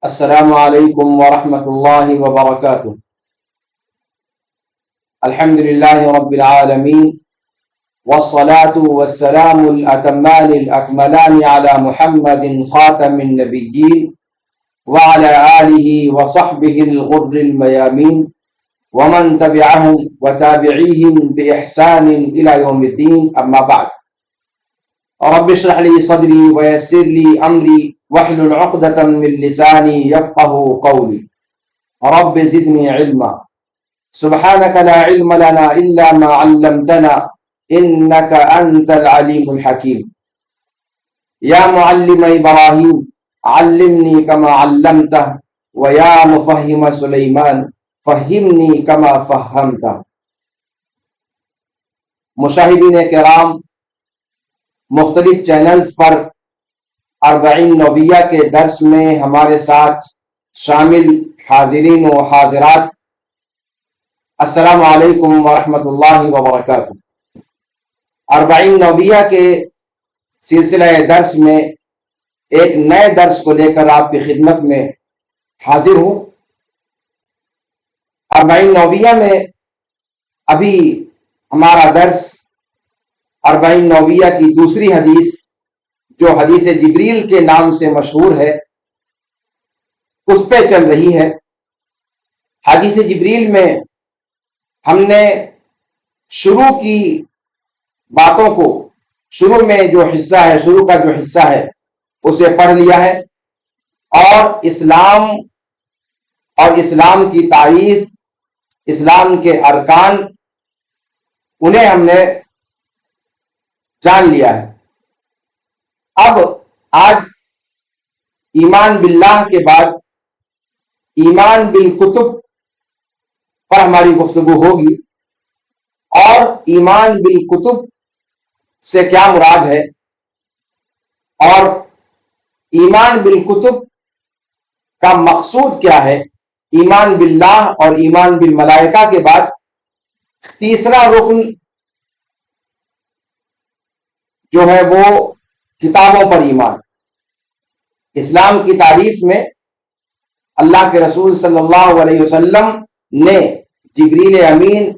السلام علیکم ورحمۃ اللہ وبرکاتہ۔ الحمد للہ رب العالمین والصلاة والسلام الأتمان الأكملان على محمد خاتم النبیین وعلى آلہ وصحبہ الغر الميامین ومن تبعهم وتابعیہم بإحسان إلى يوم الدین، اما بعد۔ رب اشرح لي صدری ويسر لي امری واحلل عقدة من لسانی يفقهوا قولی رب زدنی علما سبحانك لا علم لنا الا ما علمتنا انك انت العلیم الحکیم۔ یا معلم ابراہیم علمنی کما علمته ویا مفہم سلیمان فہمنی کما فہمته۔ مشاہدین کرام، مختلف چینلز پر اربعین نوویہ کے درس میں ہمارے ساتھ شامل حاضرین و حاضرات، السلام علیکم ورحمۃ اللہ وبرکاتہ۔ اربعین نوویہ کے سلسلہ درس میں ایک نئے درس کو لے کر آپ کی خدمت میں حاضر ہوں۔ اربعین نوویہ میں ابھی ہمارا درس اربعین نوویہ کی دوسری حدیث، جو حدیث جبریل کے نام سے مشہور ہے، اس پہ چل رہی ہے۔ حدیث جبریل میں ہم نے شروع کی باتوں کو، شروع میں جو حصہ ہے، شروع کا جو حصہ ہے اسے پڑھ لیا ہے، اور اسلام کی تعریف، اسلام کے ارکان، انہیں ہم نے جان لیا ہے۔ اب آج ایمان باللہ کے بعد ایمان بالکتب پر ہماری گفتگو ہوگی، اور ایمان بالکتب سے کیا مراد ہے، اور ایمان بالکتب کا مقصود کیا ہے۔ ایمان باللہ اور ایمان بالملائکہ کے بعد تیسرا رکن جو ہے وہ کتابوں پر ایمان۔ اسلام کی تعریف میں اللہ کے رسول صلی اللہ علیہ وسلم نے جبریل امین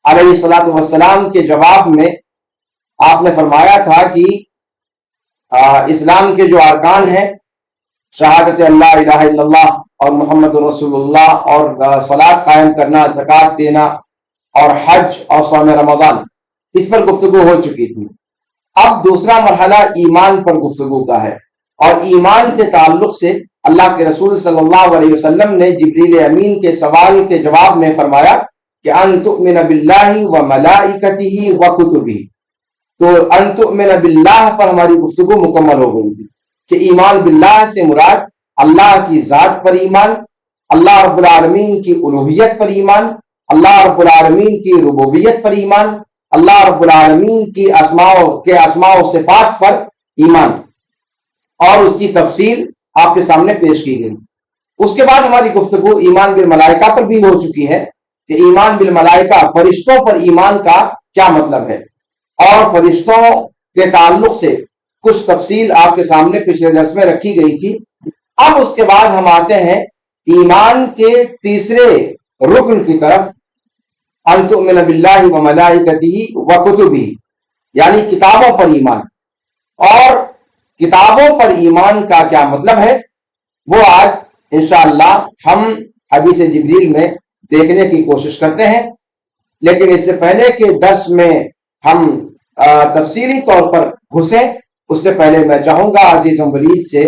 علیہ الصلاۃ والسلام کے جواب میں آپ نے فرمایا تھا کہ اسلام کے جو ارکان ہیں، شہادت اللہ الہ الا اللہ اور محمد رسول اللہ، اور صلاۃ قائم کرنا، زکوٰۃ دینا، اور حج اور صوم رمضان، اس پر گفتگو ہو چکی تھی۔ اب دوسرا مرحلہ ایمان پر گفتگو کا ہے، اور ایمان کے تعلق سے اللہ کے رسول صلی اللہ علیہ وسلم نے جبریل امین کے سوال کے جواب میں فرمایا کہ ان تؤمن باللہ و ملائکتہ و کتبہ۔ تو ان تؤمن باللہ پر ہماری گفتگو مکمل ہو گئی تھی کہ ایمان باللہ سے مراد اللہ کی ذات پر ایمان، اللہ رب العالمین کی الوہیت پر ایمان، اللہ رب العالمین کی ربوبیت پر ایمان، اللہ رب العالمین کی اسماء و صفات پر ایمان، اور اس کی تفصیل آپ کے سامنے پیش کی گئی۔ اس کے بعد ہماری گفتگو ایمان بالملائکہ پر بھی ہو چکی ہے کہ ایمان بالملائکہ، فرشتوں پر ایمان کا کیا مطلب ہے، اور فرشتوں کے تعلق سے کچھ تفصیل آپ کے سامنے پچھلے درس میں رکھی گئی تھی۔ اب اس کے بعد ہم آتے ہیں ایمان کے تیسرے رکن کی طرف، ان تؤمن باللہ و ملائکتہ و کتبہ، یعنی کتابوں پر ایمان۔ اور کتابوں پر ایمان کا کیا مطلب ہے، وہ آج انشاءاللہ ہم حدیث جبریل میں دیکھنے کی کوشش کرتے ہیں۔ لیکن اس سے پہلے کہ درس میں ہم تفصیلی طور پر گھسیں، اس سے پہلے میں چاہوں گا عزیز ولید سے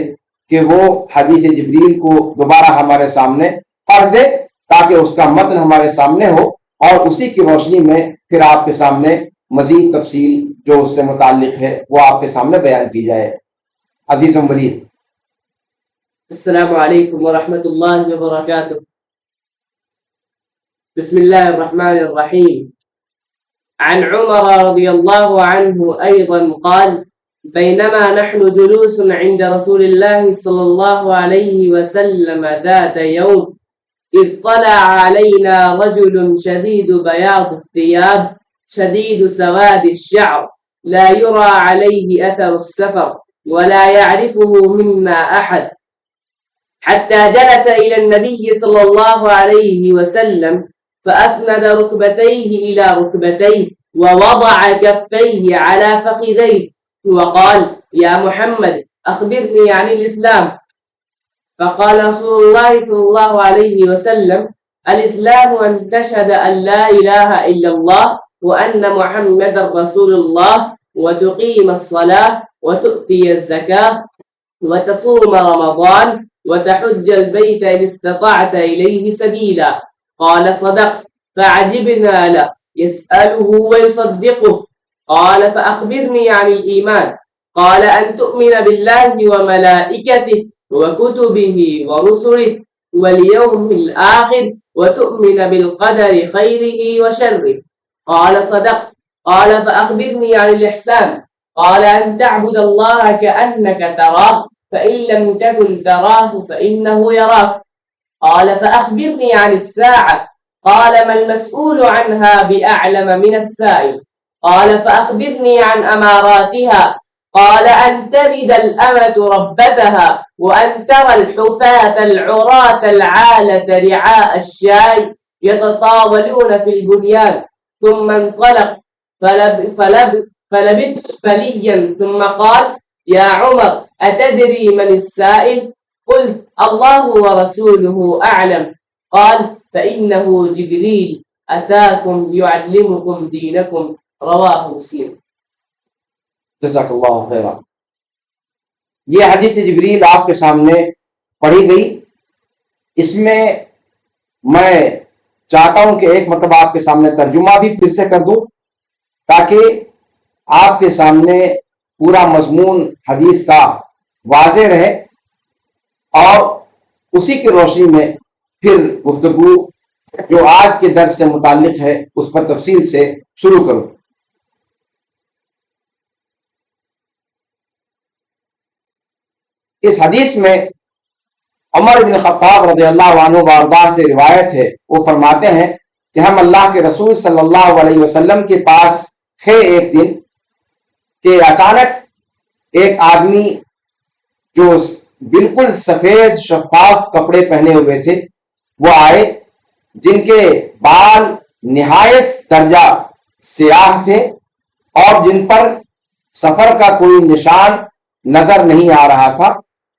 کہ وہ حدیث جبریل کو دوبارہ ہمارے سامنے پڑھ دے، تاکہ اس کا متن ہمارے سامنے ہو، اور اسی کی روشنی میں پھر آپ کے سامنے مزید تفصیل جو اس سے متعلق ہے وہ آپ کے سامنے بیان کی جائے۔ عزیز ولید۔ السلام علیکم ورحمۃ اللہ وبرکاتہ۔ بسم اللہ الرحمن الرحیم۔ عن عمر رضی اللہ عنہ ایضا قال بینما نحن جلوس عند رسول اللہ صلی اللہ علیہ وسلم ذات یوم اذ طلع علينا رجل شديد بياض الثياب شديد سواد الشعر لا يرى عليه أثر السفر ولا يعرفه منا أحد حتى جلس إلى النبي صلى الله عليه وسلم فأسند ركبتيه إلى ركبتيه ووضع كفيه على فخذيه وقال يا محمد أخبرني عن الإسلام. فقال رسول الله صلى الله عليه وسلم الإسلام أن تشهد أن لا إله إلا الله وأن محمد رسول الله وتقيم الصلاة وتؤتي الزكاة وتصوم رمضان وتحج البيت إن استطعت إليه سبيلا. قال صدقت. فعجبنا له يسأله ويصدقه. قال فأخبرني عن الإيمان. قال أن تؤمن بالله وملائكته وكتبه ورسله واليوم الآخر وتؤمن بالقدر خيره وشره. قال صدقت. قال فأخبرني عن الإحسان. قال أن تعبد الله كأنك تراه فإن لم تكن تراه فإنه يراك. قال فأخبرني عن الساعة. قال ما المسؤول عنها بأعلم من السائل. قال فأخبرني عن أماراتها. قال أن تلد الأمة ربتها وأن ترى الحفاة العراة العالة رعاء الشاي يتطاولون في البنيان. ثم انطلق فلبثت مليا ثم قال يا عمر أتدري من السائل؟ قلت الله ورسوله أعلم. قال فإنه جبريل أتاكم ليعلمكم دينكم. رواه مسلم. جزاک اللہ خیرا. یہ حدیث جبریل آپ کے سامنے پڑھی گئی. اس میں چاہتا ہوں کہ ایک مرتبہ آپ کے سامنے ترجمہ بھی پھر سے کر دوں تاکہ آپ کے سامنے پورا مضمون حدیث کا واضح رہے اور اسی کی روشنی میں پھر گفتگو جو آج کے درس سے متعلق ہے اس پر تفصیل سے شروع کروں. اس حدیث میں عمر بن خطاب رضی اللہ عنہ وارضاہ سے روایت ہے. وہ فرماتے ہیں کہ ہم اللہ کے رسول صلی اللہ علیہ وسلم کے پاس تھے ایک دن کہ اچانک ایک آدمی جو بالکل سفید شفاف کپڑے پہنے ہوئے تھے وہ آئے جن کے بال نہایت درجہ سیاہ تھے اور جن پر سفر کا کوئی نشان نظر نہیں آ رہا تھا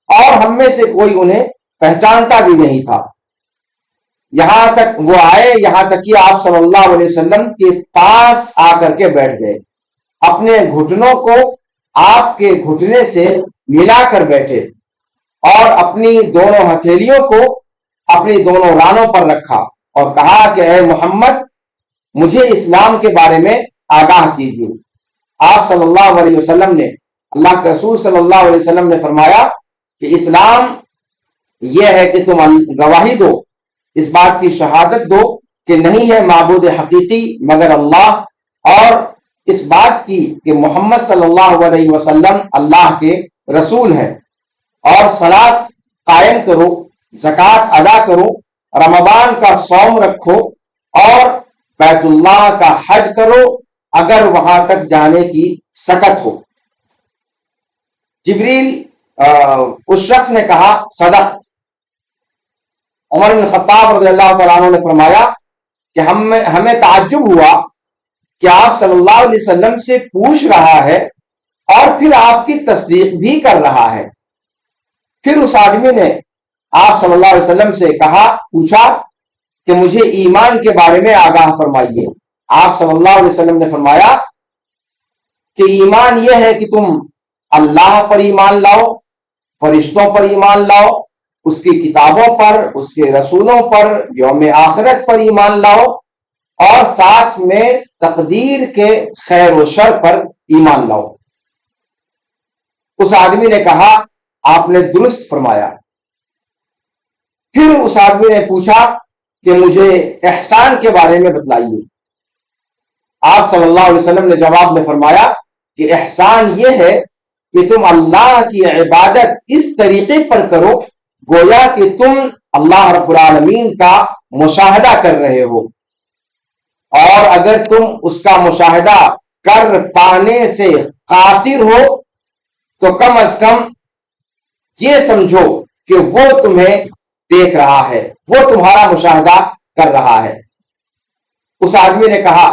اور ہم میں سے کوئی انہیں پہچانتا بھی نہیں تھا. یہاں تک وہ آئے یہاں تک کہ آپ صلی اللہ علیہ وسلم کے پاس آ کر کے بیٹھ گئے. اپنے گھٹنوں کو آپ کے گھٹنے سے ملا کر بیٹھے اور اپنی دونوں ہتھیلیوں کو اپنی دونوں رانوں پر رکھا اور کہا کہ اے محمد مجھے اسلام کے بارے میں آگاہ کیجیے. آپ صلی اللہ علیہ وسلم نے اللہ کے رسول صلی اللہ علیہ وسلم نے فرمایا کہ اسلام یہ ہے کہ تم گواہی دو, اس بات کی شہادت دو کہ نہیں ہے معبود حقیقی مگر اللہ, اور اس بات کی کہ محمد صلی اللہ علیہ وسلم اللہ کے رسول ہیں, اور صلاۃ قائم کرو, زکوٰۃ ادا کرو, رمضان کا صوم رکھو اور بیت اللہ کا حج کرو اگر وہاں تک جانے کی سکت ہو. جبریل اس شخص نے کہا صدق. عمر بن خطاب رضی اللہ تعالیٰ عنہ نے فرمایا کہ ہمیں تعجب ہوا کہ آپ صلی اللہ علیہ وسلم سے پوچھ رہا ہے اور پھر آپ کی تصدیق بھی کر رہا ہے. پھر اس آدمی نے آپ صلی اللہ علیہ وسلم سے پوچھا کہ مجھے ایمان کے بارے میں آگاہ فرمائیے. آپ صلی اللہ علیہ وسلم نے فرمایا کہ ایمان یہ ہے کہ تم اللہ پر ایمان لاؤ, فرشتوں پر ایمان لاؤ, اس کی کتابوں پر, اس کے رسولوں پر, یوم آخرت پر ایمان لاؤ اور ساتھ میں تقدیر کے خیر و شر پر ایمان لاؤ. اس آدمی نے کہا آپ نے درست فرمایا. پھر اس آدمی نے پوچھا کہ مجھے احسان کے بارے میں بتلائیے. آپ صلی اللہ علیہ وسلم نے جواب میں فرمایا کہ احسان یہ ہے کہ تم اللہ کی عبادت اس طریقے پر کرو گویا کہ تم اللہ رب العالمین کا مشاہدہ کر رہے ہو, اور اگر تم اس کا مشاہدہ کر پانے سے قاصر ہو تو کم از کم یہ سمجھو کہ وہ تمہیں دیکھ رہا ہے، وہ تمہارا مشاہدہ کر رہا ہے۔ اس آدمی نے کہا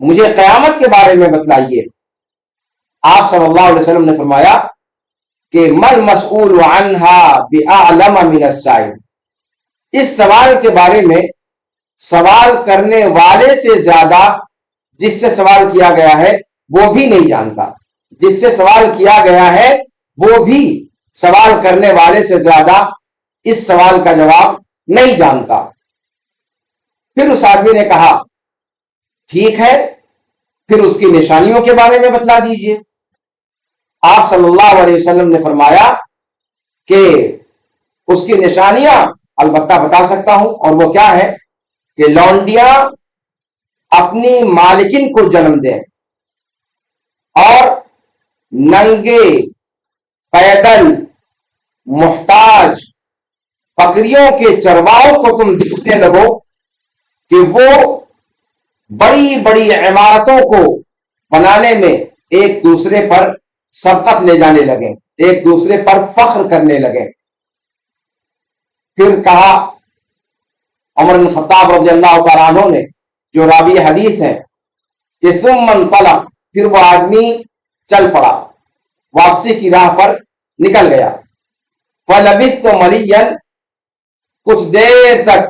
مجھے قیامت کے بارے میں بتلائیے۔ آپ صلی اللہ علیہ وسلم نے فرمایا کہ من مسئول عنہا بأعلم من السائل، اس سوال کے بارے میں سوال کرنے والے سے زیادہ جس سے سوال کیا گیا ہے وہ بھی نہیں جانتا، جس سے سوال کیا گیا ہے وہ بھی سوال کرنے والے سے زیادہ اس سوال کا جواب نہیں جانتا۔ پھر اس آدمی نے کہا ٹھیک ہے، پھر اس کی نشانیوں کے بارے میں بتلا دیجئے۔ آپ صلی اللہ علیہ وسلم نے فرمایا کہ اس کی نشانیاں البتہ بتا سکتا ہوں، اور وہ کیا ہے کہ لونڈیاں اپنی مالکن کو جنم دیں، اور ننگے پیدل محتاج بکریوں کے چرواہوں کو تم دیکھنے لگو کہ وہ بڑی بڑی عمارتوں کو بنانے میں ایک دوسرے پر سبقت لے جانے لگے، ایک دوسرے پر فخر کرنے لگے۔ پھر کہا عمر بن خطاب رضی اللہ تعالیٰ عنہ نے، جو راوی حدیث ہے، کہ ثم انطلق، پھر وہ آدمی چل پڑا، واپسی کی راہ پر نکل گیا۔ فلبثت ملیا، کچھ دیر تک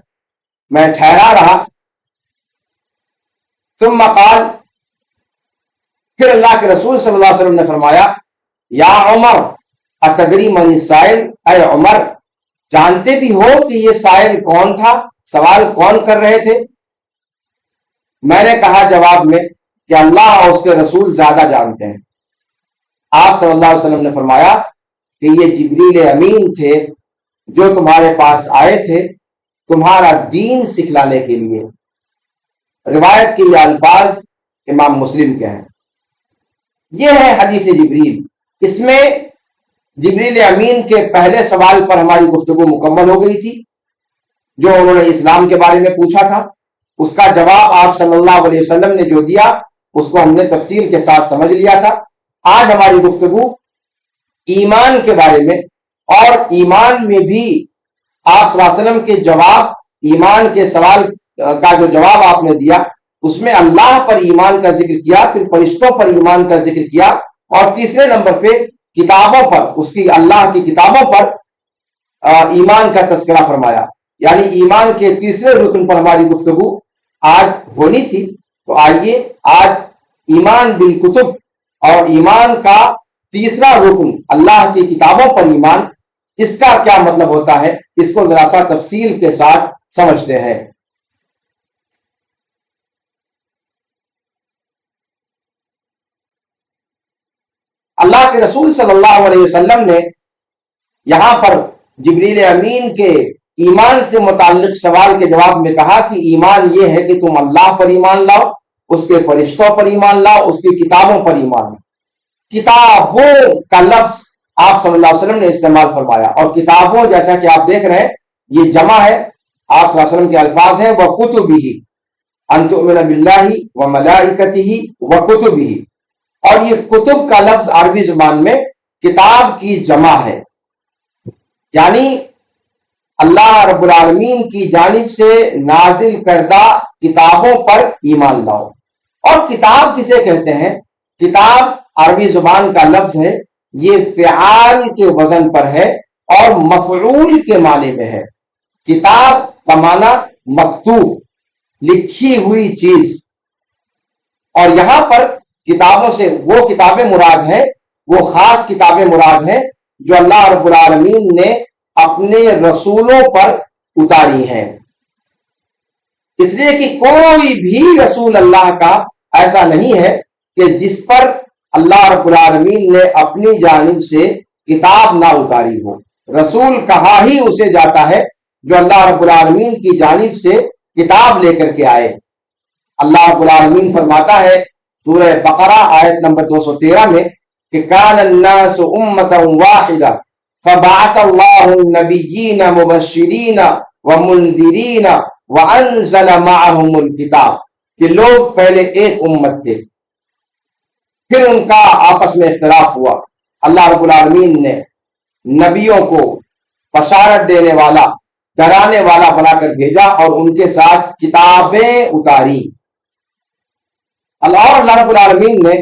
میں ٹھہرا رہا۔ ثم قال، پھر اللہ کے رسول صلی اللہ علیہ وسلم نے فرمایا یا عمر اتدری من السائل، اے عمر جانتے بھی ہو کہ یہ سائل کون تھا، سوال کون کر رہے تھے؟ میں نے کہا جواب میں کہ اللہ اور اس کے رسول زیادہ جانتے ہیں۔ آپ صلی اللہ علیہ وسلم نے فرمایا کہ یہ جبریل امین تھے جو تمہارے پاس آئے تھے تمہارا دین سکھلانے کے لیے۔ روایت کے یہ الفاظ امام مسلم کے ہیں۔ یہ ہے حدیث جبریل۔ اس میں جبریل امین کے پہلے سوال پر ہماری گفتگو مکمل ہو گئی تھی، جو انہوں نے اسلام کے بارے میں پوچھا تھا۔ اس کا جواب آپ صلی اللہ علیہ وسلم نے جو دیا اس کو ہم نے تفصیل کے ساتھ سمجھ لیا تھا۔ آج ہماری گفتگو ایمان کے بارے میں، اور ایمان میں بھی آپ صلی اللہ علیہ وسلم کے جواب، ایمان کے سوال کا جو جواب آپ نے دیا اس میں اللہ پر ایمان کا ذکر کیا، پھر فرشتوں پر ایمان کا ذکر کیا، اور تیسرے نمبر پہ کتابوں پر، اس کی اللہ کی کتابوں پر ایمان کا تذکرہ فرمایا۔ یعنی ایمان کے تیسرے رکن پر ہماری گفتگو آج ہونی تھی۔ تو آئیے آج ایمان بالکتب اور ایمان کا تیسرا رکن اللہ کی کتابوں پر ایمان، اس کا کیا مطلب ہوتا ہے، اس کو ذرا سا تفصیل کے ساتھ سمجھتے ہیں۔ اللہ کے رسول صلی اللہ علیہ وسلم نے یہاں پر جبریل امین کے ایمان سے متعلق سوال کے جواب میں کہا کہ ایمان یہ ہے کہ تم اللہ پر ایمان لاؤ، اس کے فرشتوں پر ایمان لاؤ، اس کی کتابوں پر ایمان لاؤ۔ کتابوں کا لفظ آپ صلی اللہ علیہ وسلم نے استعمال فرمایا، اور کتابوں جیسا کہ آپ دیکھ رہے ہیں یہ جمع ہے۔ آپ صلی اللہ علیہ وسلم کے الفاظ ہیں وَكُتُبِهِ، أَن تُؤْمِنَ بِاللَّهِ وَمَلَائِكَتِهِ وَكُتُبِهِ، اور یہ کتب کا لفظ عربی زبان میں کتاب کی جمع ہے، یعنی اللہ رب العالمین کی جانب سے نازل کردہ کتابوں پر ایمان لاؤ۔ اور کتاب کسے کہتے ہیں؟ کتاب عربی زبان کا لفظ ہے، یہ فعال کے وزن پر ہے اور مفعول کے معنی میں ہے۔ کتاب کا معنی مکتوب، لکھی ہوئی چیز، اور یہاں پر کتابوں سے وہ کتابیں مراد ہیں، وہ خاص کتابیں مراد ہیں جو اللہ رب العالمین نے اپنے رسولوں پر اتاری ہیں۔ اس لیے کہ کوئی بھی رسول اللہ کا ایسا نہیں ہے کہ جس پر اللہ رب العالمین نے اپنی جانب سے کتاب نہ اتاری ہو۔ رسول کہا ہی اسے جاتا ہے جو اللہ رب العالمین کی جانب سے کتاب لے کر کے آئے۔ اللہ رب العالمین فرماتا ہے سورہ بقرہ آیت نمبر 213 میں کہ کان الناس امۃ واحدہ فبعث اللہ النبیین مبشرین ومنذرین وانزل معهم الکتاب، کہ لوگ پہلے ایک امت تھے، پھر ان کا آپس میں اختلاف ہوا، اللہ رب العالمین نے نبیوں کو بشارت دینے والا، ڈرانے والا بنا کر بھیجا اور ان کے ساتھ کتابیں اتاری۔ اللہ رب العالمین نے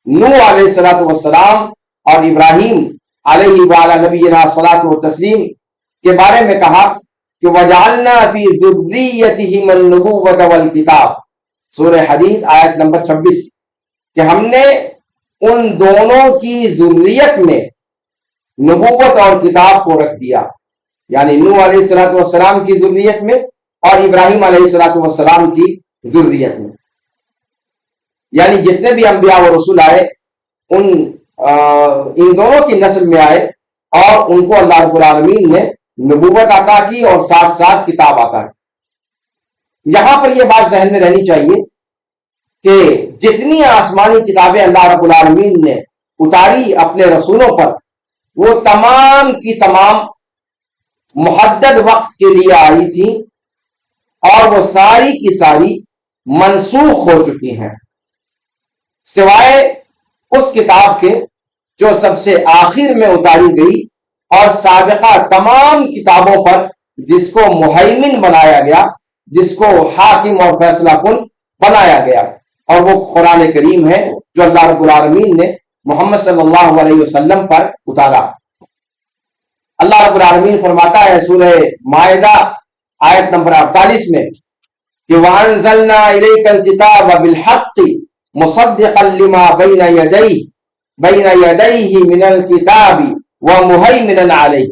نوح علیہ السلام اور ابراہیم علیہ وعلی نبینا الصلاۃ والتسلیم کے بارے میں کہا کہ وَجَعَلْنَا فِي ذُرِّيَّتِهِمُ النُّبُوَّةَ وَالْكِتَابَ، سورہ حدید آیت نمبر 26، کہ ہم نے ان دونوں کی ذریت میں نبوت اور کتاب کو رکھ دیا، یعنی نوح علیہ السلام کی ذریت میں اور ابراہیم علیہ السلام کی ذریت میں، یعنی جتنے بھی انبیاء و رسول آئے ان دونوں کی نسل میں آئے اور ان کو اللہ رب العالمین نے نبوت عطا کی اور ساتھ ساتھ کتاب عطا کی۔ یہاں پر یہ بات ذہن میں رہنی چاہیے کہ جتنی آسمانی کتابیں اللہ رب العالمین نے اتاری اپنے رسولوں پر، وہ تمام کی تمام محدد وقت کے لیے آئی تھی اور وہ ساری کی ساری منسوخ ہو چکی ہیں، سوائے اس کتاب کے جو سب سے آخر میں اتاری گئی اور سابقہ تمام کتابوں پر جس کو مہیمن بنایا گیا، جس کو حاکم اور فیصلہ کن بنایا گیا، اور وہ قرآن کریم ہے جو اللہ رب العالمین نے محمد صلی اللہ علیہ وسلم پر اتارا۔ اللہ رب العالمین فرماتا ہے سورہ مائدہ آیت نمبر 48 میں کہ وَأَنزَلْنَا إِلَيْكَ الْكِتَابَ بِالْحَقِّ مُصَدِّقًا لِمَا بَيْنَ يَدَيْهِ مِنَ الْكِتَابِ وَمُهَيْمِنًا عَلَيْهِ،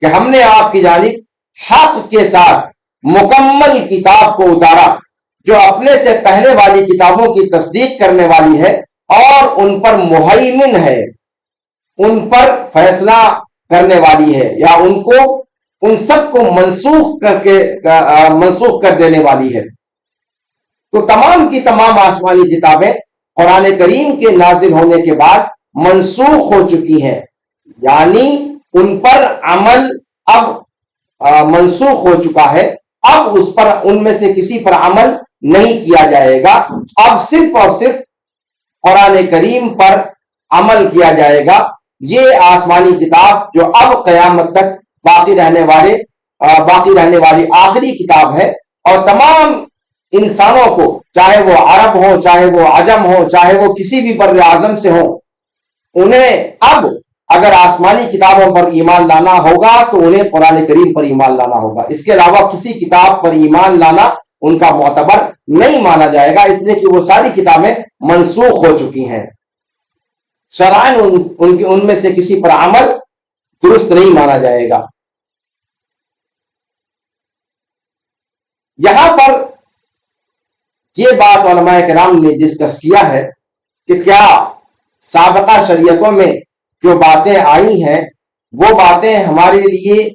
کہ ہم نے آپ کی جانب حق کے ساتھ مکمل کتاب کو اتارا جو اپنے سے پہلے والی کتابوں کی تصدیق کرنے والی ہے اور ان پر مہیمن ہے، ان پر فیصلہ کرنے والی ہے، یا ان سب کو منسوخ کر دینے والی ہے۔ تو تمام کی تمام آسمانی کتابیں قرآن کریم کے نازل ہونے کے بعد منسوخ ہو چکی ہیں، یعنی ان پر عمل اب منسوخ ہو چکا ہے، اب اس پر ان میں سے کسی پر عمل نہیں کیا جائے گا، اب صرف اور صرف قرآن کریم پر عمل کیا جائے گا۔ یہ آسمانی کتاب جو اب قیامت تک باقی رہنے والی آخری کتاب ہے، اور تمام انسانوں کو، چاہے وہ عرب ہو، چاہے وہ عجم ہو، چاہے وہ کسی بھی بر اعظم سے ہو، انہیں اب اگر آسمانی کتابوں پر ایمان لانا ہوگا تو انہیں قرآن کریم پر ایمان لانا ہوگا، اس کے علاوہ کسی کتاب پر ایمان لانا ان کا معتبر نہیں مانا جائے گا، اس لیے کہ وہ ساری کتابیں منسوخ ہو چکی ہیں، شرعاً ان میں سے کسی پر عمل درست نہیں مانا جائے گا۔ یہاں پر یہ بات علماء کرام نے ڈسکس کیا ہے کہ کیا سابقہ شریعتوں میں جو باتیں آئی ہیں وہ باتیں ہمارے لیے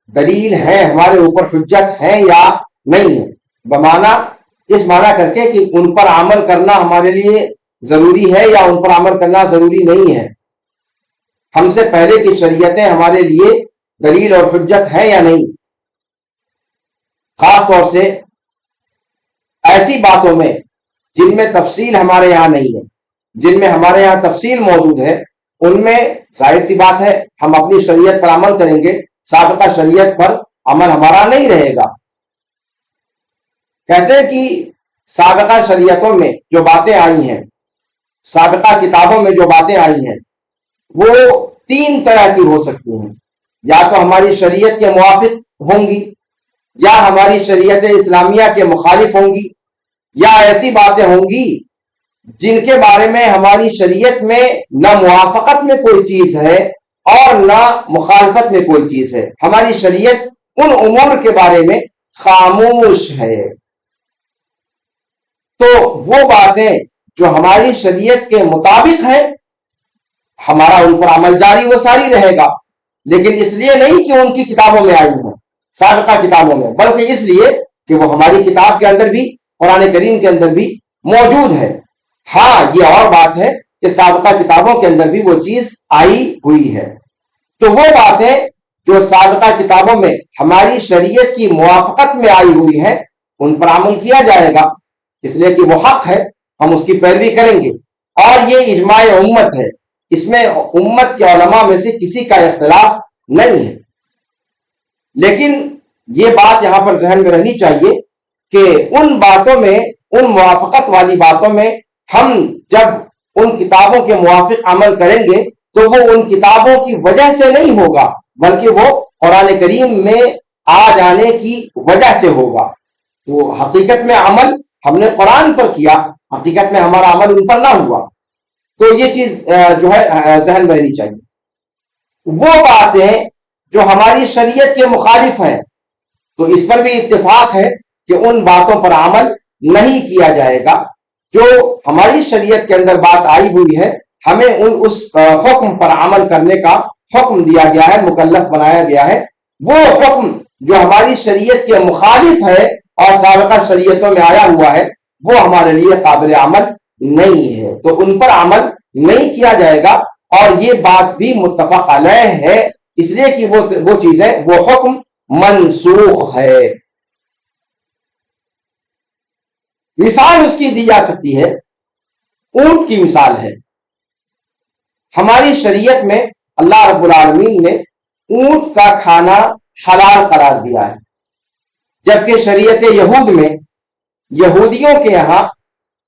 دلیل ہیں، ہمارے اوپر حجت ہیں یا نہیں ہے، بمعنی اس معنی کر کے کہ ان پر عمل کرنا ہمارے لیے ضروری ہے یا ان پر عمل کرنا ضروری نہیں ہے، ہم سے پہلے کی شریعتیں ہمارے لیے دلیل اور حجت ہیں یا نہیں۔ خاص طور سے ایسی باتوں میں جن میں تفصیل ہمارے یہاں نہیں ہے، جن میں ہمارے یہاں تفصیل موجود ہے، ان میں ظاہر سی بات ہے ہم اپنی شریعت پر عمل کریں گے، سابقہ شریعت پر عمل ہمارا نہیں رہے گا۔ کہتے ہیں کہ سابقہ شریعتوں میں جو باتیں آئی ہیں، سابقہ کتابوں میں جو باتیں آئی ہیں، وہ تین طرح کی ہو سکتی ہیں، یا تو ہماری شریعت کے موافق ہوں گی، یا ہماری شریعت اسلامیہ کے مخالف ہوں گی، یا ایسی باتیں ہوں گی جن کے بارے میں ہماری شریعت میں نہ موافقت میں کوئی چیز ہے اور نہ مخالفت میں کوئی چیز ہے، ہماری شریعت ان امور کے بارے میں خاموش ہے۔ تو وہ باتیں جو ہماری شریعت کے مطابق ہیں، ہمارا ان پر عمل جاری و ساری رہے گا، لیکن اس لیے نہیں کہ ان کی کتابوں میں آئی ہیں، سابقہ کتابوں میں، بلکہ اس لیے کہ وہ ہماری کتاب کے اندر بھی، قرآن کریم کے اندر بھی موجود ہے۔ ہاں یہ اور بات ہے کہ سابقہ کتابوں کے اندر بھی وہ چیز آئی ہوئی ہے، تو وہ باتیں جو سابقہ کتابوں میں ہماری شریعت کی موافقت میں آئی ہوئی ہیں ان پر عمل کیا جائے گا، اس لیے کہ وہ حق ہے، ہم اس کی پیروی کریں گے، اور یہ اجماع امت ہے، اس میں امت کے علماء میں سے کسی کا اختلاف نہیں ہے. لیکن یہ بات یہاں پر ذہن میں رہنی چاہیے کہ ان باتوں میں، ان موافقت والی باتوں میں ہم جب ان کتابوں کے موافق عمل کریں گے تو وہ ان کتابوں کی وجہ سے نہیں ہوگا، بلکہ وہ قرآن کریم میں آ جانے کی وجہ سے ہوگا. تو حقیقت میں عمل ہم نے قرآن پر کیا، حقیقت میں ہمارا عمل ان پر نہ ہوا. تو یہ چیز جو ہے ذہن میں رہنی چاہیے. وہ باتیں جو ہماری شریعت کے مخالف ہیں تو اس پر بھی اتفاق ہے کہ ان باتوں پر عمل نہیں کیا جائے گا. جو ہماری شریعت کے اندر بات آئی ہوئی ہے ہمیں اس حکم پر عمل کرنے کا حکم دیا گیا ہے، مکلف بنایا گیا ہے. وہ حکم جو ہماری شریعت کے مخالف ہے اور سابقہ شریعتوں میں آیا ہوا ہے وہ ہمارے لیے قابل عمل نہیں ہے، تو ان پر عمل نہیں کیا جائے گا. اور یہ بات بھی متفق علیہ ہے، اس لیے کہ وہ چیزیں، وہ حکم منسوخ ہے. مثال اس کی دی جا سکتی ہے، اونٹ کی مثال ہے. ہماری شریعت میں اللہ رب العالمین نے اونٹ کا کھانا حلال قرار دیا ہے، جبکہ شریعت یہود میں یہودیوں کے یہاں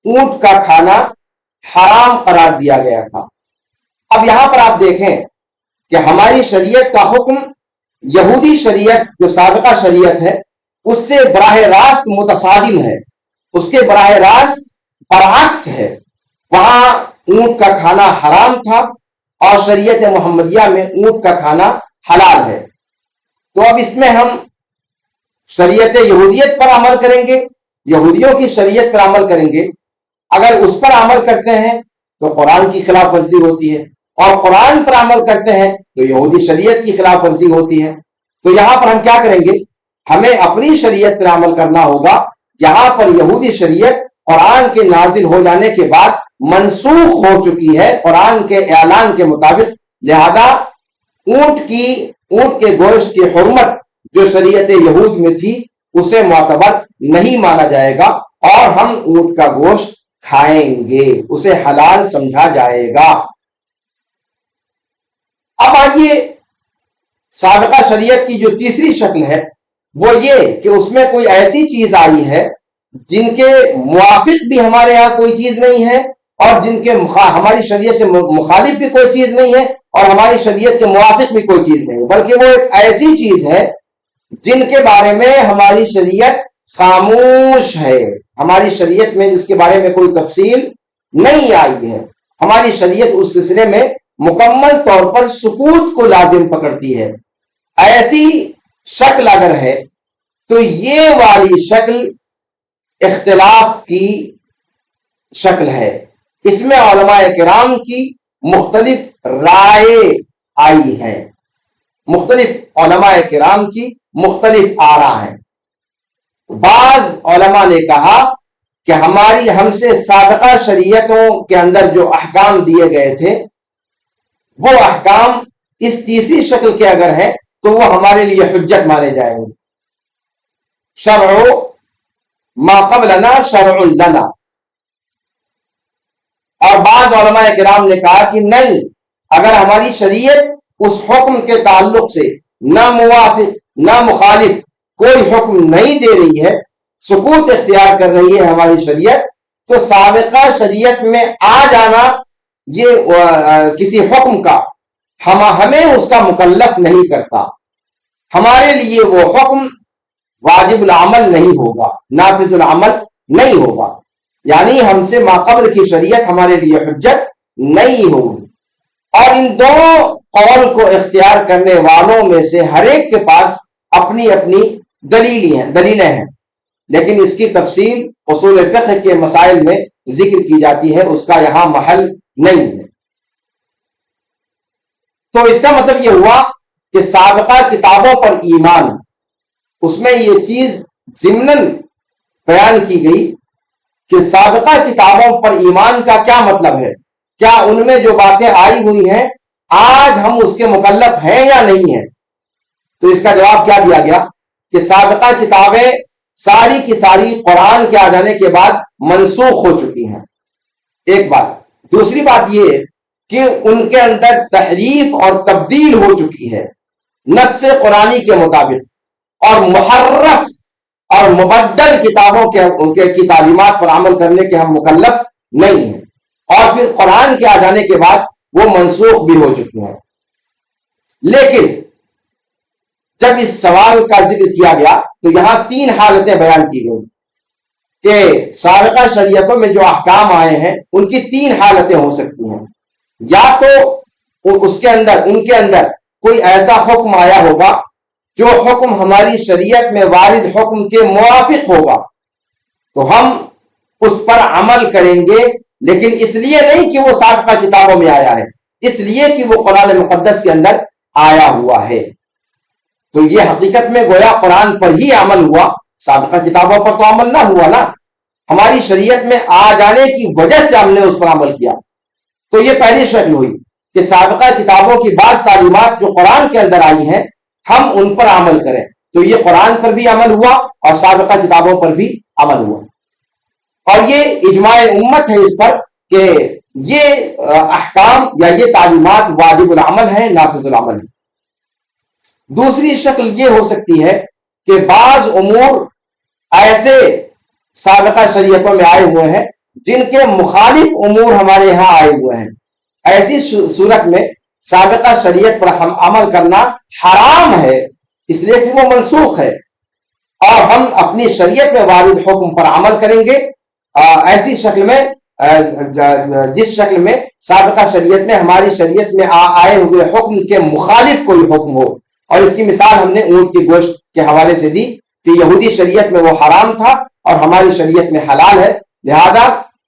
اونٹ کا کھانا حرام قرار دیا گیا تھا. اب یہاں پر آپ دیکھیں کہ ہماری شریعت کا حکم یہودی شریعت جو سابقہ شریعت ہے اس سے براہ راست متصادم ہے، اس کے براہ راست برعکس ہے. وہاں اونٹ کا کھانا حرام تھا اور شریعت محمدیہ میں اونٹ کا کھانا حلال ہے. تو اب اس میں ہم شریعت یہودیت پر عمل کریں گے، یہودیوں کی شریعت پر عمل کریں گے. اگر اس پر عمل کرتے ہیں تو قرآن کی خلاف ورزی ہوتی ہے، اور قرآن پر عمل کرتے ہیں تو یہودی شریعت کی خلاف ورزی ہوتی ہے. تو یہاں پر ہم کیا کریں گے؟ ہمیں اپنی شریعت پر عمل کرنا ہوگا. یہاں پر یہودی شریعت قرآن کے نازل ہو جانے کے بعد منسوخ ہو چکی ہے قرآن کے اعلان کے مطابق. لہذا اونٹ کے گوشت کی حرمت جو شریعت یہود میں تھی اسے معتبر نہیں مانا جائے گا، اور ہم اونٹ کا گوشت کھائیں گے، اسے حلال سمجھا جائے گا. اب آئیے سابقہ شریعت کی جو تیسری شکل ہے وہ یہ کہ اس میں کوئی ایسی چیز آئی ہے جن کے موافق بھی ہمارے ہاں کوئی چیز نہیں ہے، اور جن کے ہماری شریعت سے مخالف بھی کوئی چیز نہیں ہے، اور ہماری شریعت کے موافق بھی کوئی چیز نہیں ہے، بلکہ وہ ایک ایسی چیز ہے جن کے بارے میں ہماری شریعت خاموش ہے. ہماری شریعت میں اس کے بارے میں کوئی تفصیل نہیں آئی ہے. ہماری شریعت اس سلسلے میں مکمل طور پر سکوت کو لازم پکڑتی ہے. ایسی شکل اگر ہے تو یہ والی شکل اختلاف کی شکل ہے. اس میں علماء کرام کی مختلف رائے آئی ہیں، مختلف علماء کرام کی مختلف آراء ہیں. بعض علماء نے کہا کہ ہم سے سابقہ شریعتوں کے اندر جو احکام دیے گئے تھے وہ احکام اس تیسری شکل کے اگر ہیں تو وہ ہمارے لیے حجت مانے جائیں گے. شرع ما قبلنا شرع لنا. اور بعض علماء کرام نے کہا کہ نہیں، اگر ہماری شریعت اس حکم کے تعلق سے نہ موافق نہ مخالف کوئی حکم نہیں دے رہی ہے، سکوت اختیار کر رہی ہے ہماری شریعت، تو سابقہ شریعت میں آ جانا یہ کسی حکم کا ہمیں اس کا مکلف نہیں کرتا. ہمارے لیے وہ حکم واجب العمل نہیں ہوگا، نافذ العمل نہیں ہوگا. یعنی ہم سے ماقبل کی شریعت ہمارے لیے حجت نہیں ہوگی. اور ان دونوں قول کو اختیار کرنے والوں میں سے ہر ایک کے پاس اپنی اپنی دلیلیں ہیں، لیکن اس کی تفصیل اصول فقہ کے مسائل میں ذکر کی جاتی ہے، اس کا یہاں محل نہیں ہے. تو اس کا مطلب یہ ہوا کہ سابقہ کتابوں پر ایمان، اس میں یہ چیز ضمناً بیان کی گئی کہ سابقہ کتابوں پر ایمان کا کیا مطلب ہے. کیا ان میں جو باتیں آئی ہوئی ہیں آج ہم اس کے مکلف ہیں یا نہیں ہیں؟ تو اس کا جواب کیا دیا گیا کہ سابقہ کتابیں ساری کی ساری قرآن کے آ جانے کے بعد منسوخ ہو چکی ہیں. ایک بات. دوسری بات یہ کہ ان کے اندر تحریف اور تبدیل ہو چکی ہے. نص قرآنی کے مطابق اور محرف اور مبدل کتابوں کی تعلیمات پر عمل کرنے کے ہم مکلف نہیں ہیں، اور پھر قرآن کے آ جانے کے بعد وہ منسوخ بھی ہو چکے ہیں۔ لیکن جب اس سوال کا ذکر کیا گیا تو یہاں 3 حالتیں بیان کی گئی کہ سابقہ شریعتوں میں جو احکام آئے ہیں ان کی 3 حالتیں ہو سکتی ہیں۔ یا تو ان کے اندر کوئی ایسا حکم آیا ہوگا جو حکم ہماری شریعت میں وارد حکم کے موافق ہوگا تو ہم اس پر عمل کریں گے، لیکن اس لیے نہیں کہ وہ سابقہ کتابوں میں آیا ہے، اس لیے کہ وہ قرآن مقدس کے اندر آیا ہوا ہے۔ تو یہ حقیقت میں گویا قرآن پر ہی عمل ہوا، سابقہ کتابوں پر تو عمل نہ ہوا نا، ہماری شریعت میں آ جانے کی وجہ سے ہم نے اس پر عمل کیا۔ تو یہ پہلی شکل ہوئی کہ سابقہ کتابوں کی بعض تعلیمات جو قرآن کے اندر آئی ہیں ہم ان پر عمل کریں، تو یہ قرآن پر بھی عمل ہوا اور سابقہ کتابوں پر بھی عمل ہوا، اور یہ اجماع امت ہے اس پر کہ یہ احکام یا یہ تعلیمات واجب العمل ہیں، نافذ العمل ہیں۔ دوسری شکل یہ ہو سکتی ہے کہ بعض امور ایسے سابقہ شریعتوں میں آئے ہوئے ہیں جن کے مخالف امور ہمارے یہاں آئے ہوئے ہیں، ایسی صورت میں سابقہ شریعت پر ہم عمل کرنا حرام ہے، اس لیے کہ وہ منسوخ ہے، اور ہم اپنی شریعت میں وارد حکم پر عمل کریں گے ایسی شکل میں جس شکل میں سابقہ شریعت میں ہماری شریعت میں آئے ہوئے حکم کے مخالف کوئی حکم ہو۔ اور اس کی مثال ہم نے اونٹ کی گوشت کے حوالے سے دی کہ یہودی شریعت میں وہ حرام تھا اور ہماری شریعت میں حلال ہے، لہذا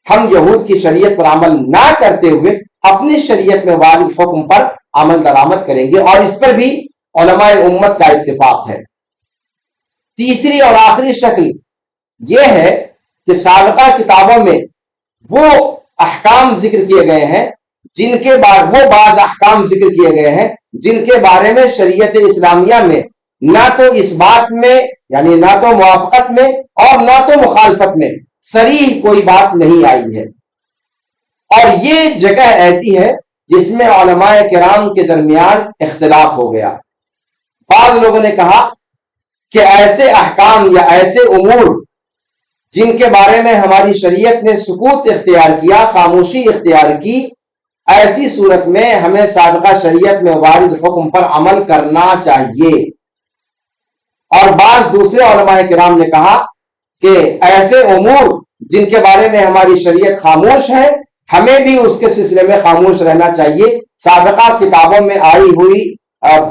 ہم یہود کی شریعت پر عمل نہ کرتے ہوئے اپنی شریعت میں وارد حکم پر عمل درآمد کریں گے، اور اس پر بھی علماء امت کا اتفاق ہے۔ تیسری اور آخری شکل یہ ہے کہ سابقہ کتابوں میں وہ احکام ذکر کیے گئے ہیں وہ بعض احکام ذکر کیے گئے ہیں جن کے بارے میں شریعت اسلامیہ میں نہ تو اس بات میں یعنی نہ تو موافقت میں اور نہ تو مخالفت میں صریح کوئی بات نہیں آئی ہے، اور یہ جگہ ایسی ہے جس میں علماء کرام کے درمیان اختلاف ہو گیا۔ بعض لوگوں نے کہا کہ ایسے احکام یا ایسے امور جن کے بارے میں ہماری شریعت نے سکوت اختیار کیا، خاموشی اختیار کی، ایسی صورت میں ہمیں سابقہ شریعت میں وارد حکم پر عمل کرنا چاہیے۔ اور بعض دوسرے علماء کرام نے کہا کہ ایسے امور جن کے بارے میں ہماری شریعت خاموش ہے ہمیں بھی اس کے سلسلے میں خاموش رہنا چاہیے، سابقہ کتابوں میں آئی ہوئی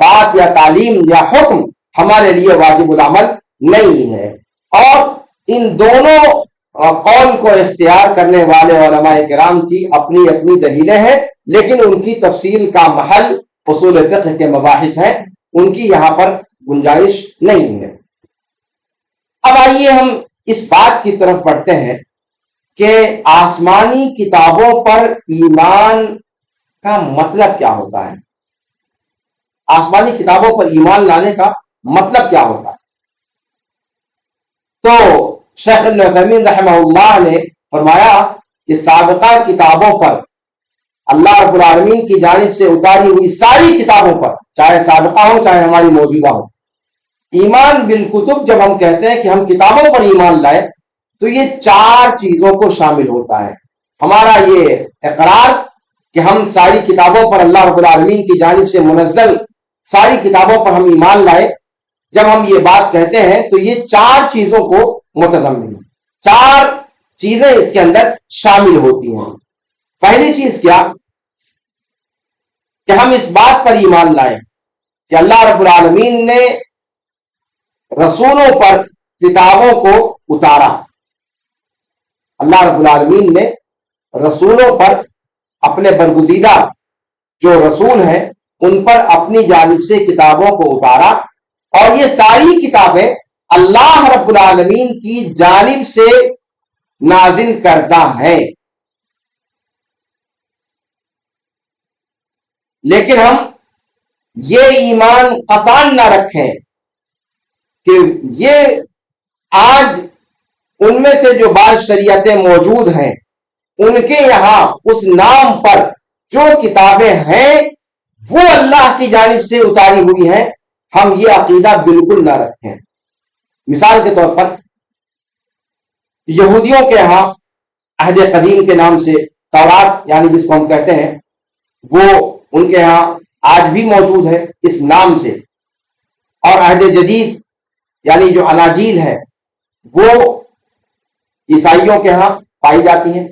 بات یا تعلیم یا حکم ہمارے لیے واجب العمل نہیں ہے۔ اور ان دونوں قول کو اختیار کرنے والے علماء کرام کی اپنی اپنی دلیلیں ہیں، لیکن ان کی تفصیل کا محل اصول فقہ کے مباحث ہیں، ان کی یہاں پر گنجائش نہیں ہے۔ اب آئیے ہم اس بات کی طرف بڑھتے ہیں کہ آسمانی کتابوں پر ایمان کا مطلب کیا ہوتا ہے، آسمانی کتابوں پر ایمان لانے کا مطلب کیا ہوتا ہے۔ تو شیخ ابن عثیمین رحمہ اللہ نے فرمایا کہ سابقہ کتابوں پر اللہ رب العالمین کی جانب سے اتاری ہوئی ساری کتابوں پر، چاہے سابقہ ہو چاہے ہماری موجودہ ہو، ایمان بالکتب جب ہم کہتے ہیں کہ ہم کتابوں پر ایمان لائے تو یہ 4 چیزوں کو شامل ہوتا ہے۔ ہمارا یہ اقرار کہ ہم ساری کتابوں پر اللہ رب العالمین کی جانب سے منزل ساری کتابوں پر ہم ایمان لائے، جب ہم یہ بات کہتے ہیں تو یہ 4 چیزوں کو متضمن ہے، 4 چیزیں اس کے اندر شامل ہوتی ہیں۔ پہلی چیز کیا کہ ہم اس بات پر ایمان لائیں کہ اللہ رب العالمین نے رسولوں پر کتابوں کو اتارا، اللہ رب العالمین نے رسولوں پر، اپنے برگزیدہ جو رسول ہیں ان پر اپنی جانب سے کتابوں کو اتارا، اور یہ ساری کتابیں اللہ رب العالمین کی جانب سے نازل کردہ ہیں۔ لیکن ہم یہ ایمان قطعاً نہ رکھیں کہ یہ آج ان میں سے جو بعض شریعتیں موجود ہیں ان کے یہاں اس نام پر جو کتابیں ہیں وہ اللہ کی جانب سے اتاری ہوئی ہیں، ہم یہ عقیدہ بالکل نہ رکھیں. مثال کے طور پر یہودیوں کے ہاں عہد قدیم کے نام سے تورات یعنی جس کو ہم کہتے ہیں وہ ان کے ہاں آج بھی موجود ہے اس نام سے, اور عہد جدید یعنی جو اناجیل ہے وہ عیسائیوں کے ہاں پائی جاتی ہیں,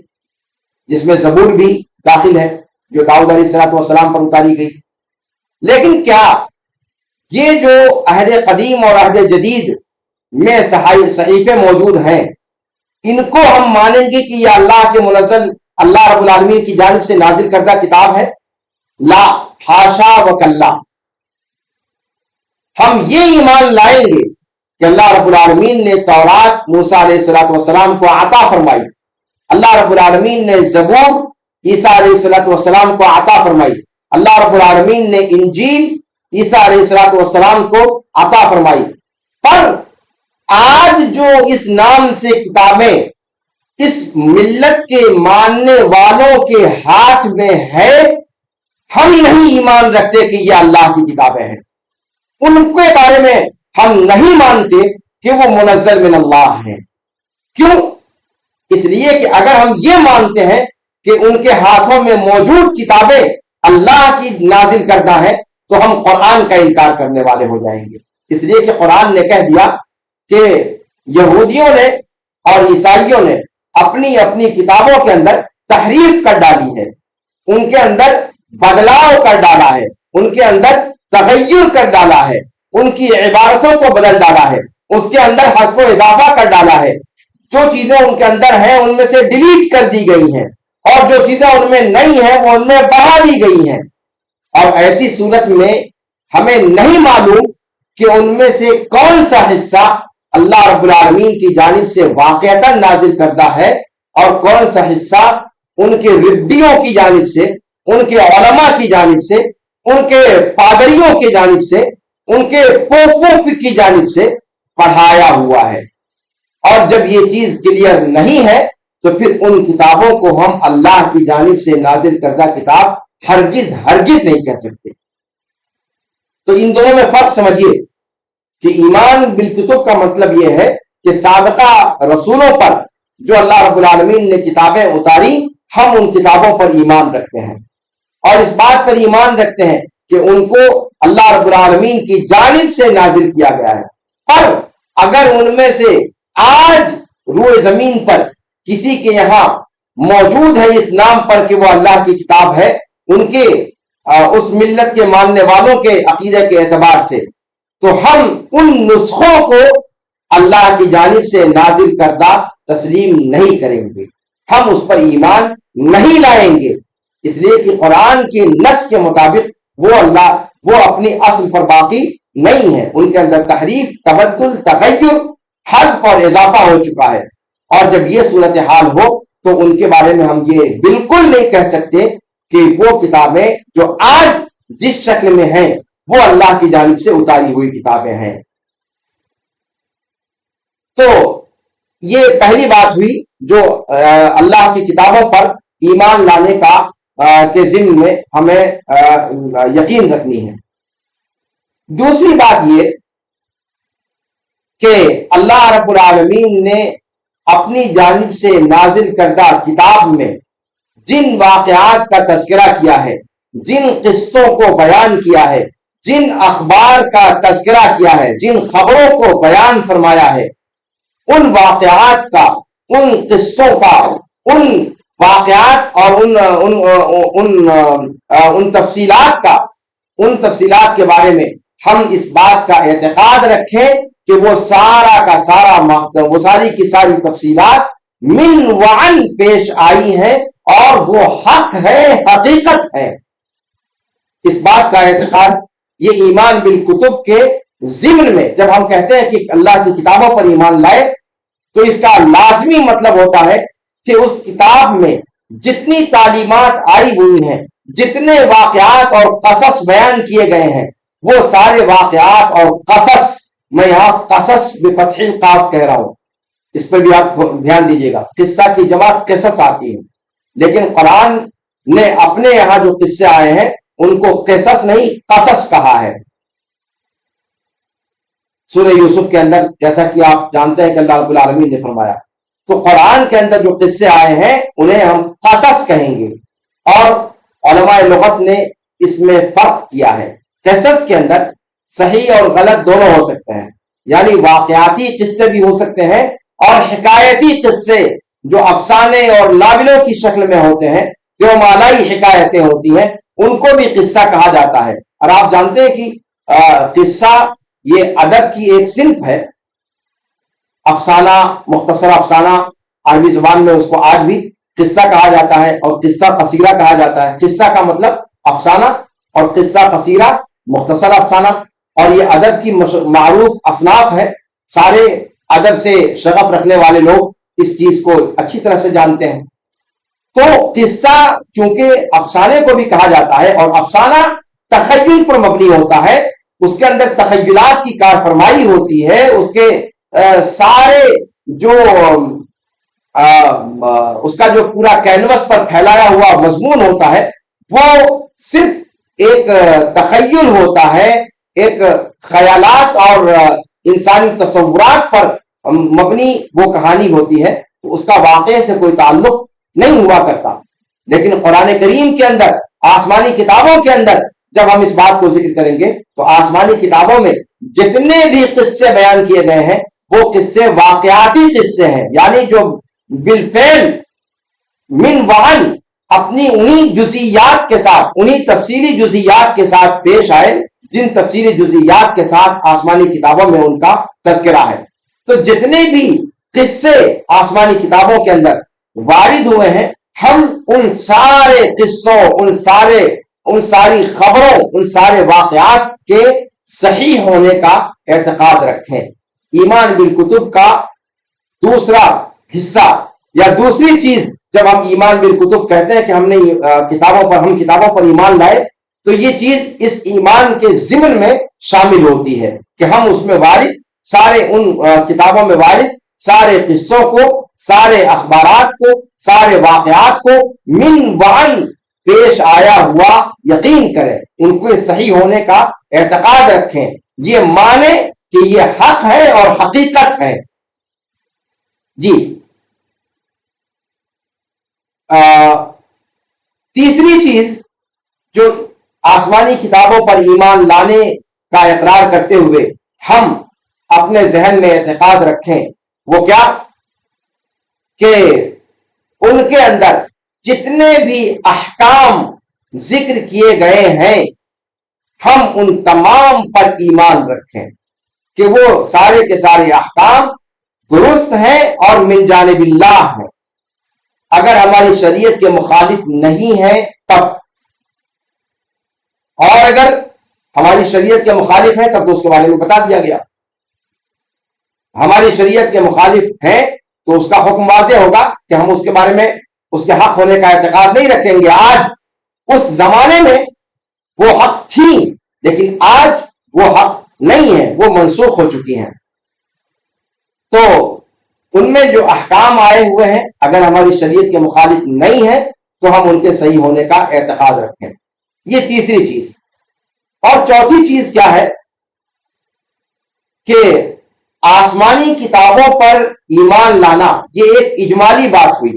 جس میں زبور بھی داخل ہے جو داؤد علیہ السلام پر اتاری گئی. لیکن کیا یہ جو عہد قدیم اور عہد جدید میں صحیفے موجود ہیں ان کو ہم مانیں گے کہ یہ اللہ کے منزل اللہ رب العالمین کی جانب سے نازل کردہ کتاب ہے؟ لا، حاشا وکلا. ہم یہ ایمان لائیں گے کہ اللہ رب العالمین نے تورات موسیٰ علیہ السلام کو عطا فرمائی, اللہ رب العالمین نے زبور عیسیٰ علیہ السلام کو عطا فرمائی, اللہ رب العالمین نے انجیل عیسیٰ علیہ السلام کو عطا فرمائی. پر آج جو اس نام سے کتابیں اس ملت کے ماننے والوں کے ہاتھ میں ہے, ہم نہیں ایمان رکھتے کہ یہ اللہ کی کتابیں ہیں. ان کے بارے میں ہم نہیں مانتے کہ وہ منزل من اللہ ہیں. کیوں؟ اس لیے کہ اگر ہم یہ مانتے ہیں کہ ان کے ہاتھوں میں موجود کتابیں اللہ کی نازل کردہ ہیں تو ہم قرآن کا انکار کرنے والے ہو جائیں گے. اس لیے کہ قرآن نے کہہ دیا کہ یہودیوں نے اور عیسائیوں نے اپنی اپنی کتابوں کے اندر تحریف کر ڈالی ہے, ان کے اندر بدلاؤ کر ڈالا ہے, ان کے اندر تغیر کر ڈالا ہے, ان کی عبارتوں کو بدل ڈالا ہے, اس کے اندر حذف و اضافہ کر ڈالا ہے. جو چیزیں ان کے اندر ہیں ان میں سے ڈیلیٹ کر دی گئی ہیں, اور جو چیزیں ان میں نہیں ہیں وہ ان میں بڑھا دی گئی ہیں. اور ایسی صورت میں ہمیں نہیں معلوم کہ ان میں سے کون سا حصہ اللہ رب العالمین کی جانب سے واقعتاً نازل کردہ ہے اور کون سا حصہ ان کے ربیوں کی جانب سے, ان کے علماء کی جانب سے, ان کے پادریوں کی جانب سے, ان کے پوپوں کی جانب سے پڑھایا ہوا ہے. اور جب یہ چیز کلیئر نہیں ہے تو پھر ان کتابوں کو ہم اللہ کی جانب سے نازل کردہ کتاب ہرگز نہیں کہہ سکتے. تو ان دونوں میں فرق سمجھیے کہ ایمان بالکتب کا مطلب یہ ہے کہ سابقہ رسولوں پر جو اللہ رب العالمین نے کتابیں اتاری ہم ان کتابوں پر ایمان رکھتے ہیں, اور اس بات پر ایمان رکھتے ہیں کہ ان کو اللہ رب العالمین کی جانب سے نازل کیا گیا ہے. پر اگر ان میں سے آج روئے زمین پر کسی کے یہاں موجود ہے اس نام پر کہ وہ اللہ کی کتاب ہے, ان کے اس ملت کے ماننے والوں کے عقیدے کے اعتبار سے, تو ہم ان نسخوں کو اللہ کی جانب سے نازل کردہ تسلیم نہیں کریں گے, ہم اس پر ایمان نہیں لائیں گے. اس لیے کہ قرآن کے نص کے مطابق وہ اپنی اصل پر باقی نہیں ہے, ان کے اندر تحریف, تبدل, تغیر, حذف اور اضافہ ہو چکا ہے. اور جب یہ صورتحال ہو تو ان کے بارے میں ہم یہ بالکل نہیں کہہ سکتے کہ وہ کتابیں جو آج جس شکل میں ہیں وہ اللہ کی جانب سے اتاری ہوئی کتابیں ہیں. تو یہ پہلی بات ہوئی جو اللہ کی کتابوں پر ایمان لانے کا کے ضمن میں ہمیں یقین رکھنی ہے. دوسری بات یہ کہ اللہ رب العالمین نے اپنی جانب سے نازل کردہ کتاب میں جن واقعات کا تذکرہ کیا ہے, جن قصوں کو بیان کیا ہے, جن اخبار کا تذکرہ کیا ہے, جن خبروں کو بیان فرمایا ہے, ان واقعات کا, ان قصوں کا, ان واقعات اور ان تفصیلات کا, ان تفصیلات کے بارے میں ہم اس بات کا اعتقاد رکھیں کہ وہ سارا کا سارا وہ ساری کی ساری تفصیلات من وعن پیش آئی ہیں اور وہ حق ہے, حقیقت ہے. اس بات کا اعتقاد یہ ایمان بالکتب کے ضمن میں جب ہم کہتے ہیں کہ اللہ کی کتابوں پر ایمان لائے تو اس کا لازمی مطلب ہوتا ہے کہ اس کتاب میں جتنی تعلیمات آئی ہوئی ہیں, جتنے واقعات اور قصص بیان کیے گئے ہیں, وہ سارے واقعات اور قصص, میں یہاں قصص بفتح القاف کہہ رہا ہوں, اس پر بھی آپ دھیان دیجیے گا, قصہ کی جمع قصص آتی ہے, لیکن قرآن نے اپنے یہاں جو قصے آئے ہیں ان کو قصص نہیں قصص کہا ہے. سورہ یوسف کے اندر، جیسا کہ آپ جانتے ہیں کہ اللہ رب العالمین نے فرمایا. تو قرآن کے اندر جو قصے آئے ہیں انہیں ہم قصص کہیں گے، اور علماء لغت نے اس میں فرق کیا ہے. قصص کے اندر صحیح اور غلط دونوں ہو سکتے ہیں، یعنی واقعاتی قصے بھی ہو سکتے ہیں اور حکایتی قصے جو افسانے اور ناولوں کی شکل میں ہوتے ہیں، جو مالائی حکایتیں ہوتی ہیں، ان کو بھی قصہ کہا جاتا ہے. اور آپ جانتے ہیں کہ قصہ یہ ادب کی ایک صنف ہے. افسانہ، مختصر افسانہ، عربی زبان میں اس کو آج بھی قصہ کہا جاتا ہے اور قصہ قصیرہ کہا جاتا ہے. قصہ کا مطلب افسانہ اور قصہ قصیرہ مختصر افسانہ، اور یہ ادب کی معروف اصناف ہے. سارے ادب سے شغف رکھنے والے لوگ اس چیز کو اچھی طرح سے جانتے ہیں. تو قصہ چونکہ افسانے کو بھی کہا جاتا ہے، اور افسانہ تخیل پر مبنی ہوتا ہے، اس کے اندر تخیلات کی کار فرمائی ہوتی ہے، اس کے سارے جو اس کا جو پورا کینوس پر پھیلایا ہوا مضمون ہوتا ہے وہ صرف ایک تخیل ہوتا ہے، ایک خیالات اور انسانی تصورات پر مبنی وہ کہانی ہوتی ہے. تو اس کا واقعے سے کوئی تعلق نہیں ہوا کرتا. لیکن قرآن کریم کے اندر، آسمانی کتابوں کے اندر جب ہم اس بات کو ذکر کریں گے تو آسمانی کتابوں میں جتنے بھی قصے بیان کیے گئے ہیں وہ قصے واقعاتی قصے ہیں، یعنی جو بالفعل من وعن اپنی انہی جزئیات کے ساتھ، انہی تفصیلی جزئیات کے ساتھ پیش آئے جن تفصیلی جزئیات کے ساتھ آسمانی کتابوں میں ان کا تذکرہ ہے. تو جتنے بھی قصے آسمانی کتابوں کے اندر وارد ہوئے ہیں، ہم ان سارے قصوں، ان ساری خبروں، ان سارے واقعات کے صحیح ہونے کا اعتقاد رکھیں. ایمان بالکتب کا دوسرا حصہ یا دوسری چیز، جب ہم ایمان بالکتب کہتے ہیں کہ ہم کتابوں پر ایمان لائے، تو یہ چیز اس ایمان کے ضمن میں شامل ہوتی ہے کہ ہم اس میں وارد سارے ان کتابوں میں وارد سارے قصوں کو، سارے اخبارات کو، سارے واقعات کو من وعن پیش آیا ہوا یقین کریں، ان کو صحیح ہونے کا اعتقاد رکھیں، یہ مانے کہ یہ حق ہے اور حقیقت ہے. جی تیسری چیز جو آسمانی کتابوں پر ایمان لانے کا اقرار کرتے ہوئے ہم اپنے ذہن میں اعتقاد رکھیں، وہ کیا کہ ان کے اندر جتنے بھی احکام ذکر کیے گئے ہیں ہم ان تمام پر ایمان رکھیں کہ وہ سارے کے سارے احکام درست ہیں اور من جانب اللہ ہیں. اگر ہماری شریعت کے مخالف نہیں ہے تب، اور اگر ہماری شریعت کے مخالف ہیں تب تو اس کے بارے میں بتا دیا گیا. ہماری شریعت کے مخالف ہیں تو اس کا حکم واضح ہوگا کہ ہم اس کے بارے میں اس کے حق ہونے کا اعتقاد نہیں رکھیں گے. آج اس زمانے میں وہ حق تھی لیکن آج وہ حق نہیں ہے، وہ منسوخ ہو چکی ہیں. تو ان میں جو احکام آئے ہوئے ہیں اگر ہماری شریعت کے مخالف نہیں ہے تو ہم ان کے صحیح ہونے کا اعتقاد رکھیں. یہ تیسری چیز. اور چوتھی چیز کیا ہے کہ آسمانی کتابوں پر ایمان لانا، یہ ایک اجمالی بات ہوئی.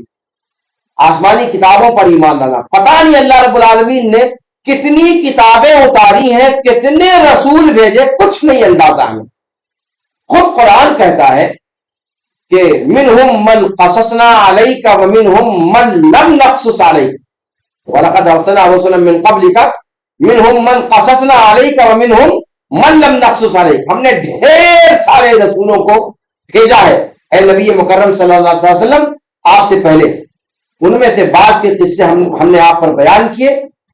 آسمانی کتابوں پر ایمان لانا، پتہ نہیں اللہ رب العالمین نے کتنی کتابیں اتاری ہیں، کتنے رسول بھیجے، کچھ نہیں اندازہ ہمیں. خود قرآن کہتا ہے کہ منہم من قصصنا علیک ومنہم من لم نقصص علیک وَلَقَدْ أَرْسَلْنَا رُسُلًا مِّن قَبْلِكَ مِنْهُمْ مَنْ قَصَصْنَا عَلَيْكَ وَمِنْهُمْ مَنْ لَمْ نَقْصُصْ عَلَيْكَ. ہم نے ڈھیر سارے رسولوں کو بھیجا ہے اے نبی مکرم صلی اللہ علیہ وسلم آپ سے پہلے. ان میں سے بعض کے قصے ہم نے آپ پر بیان کیے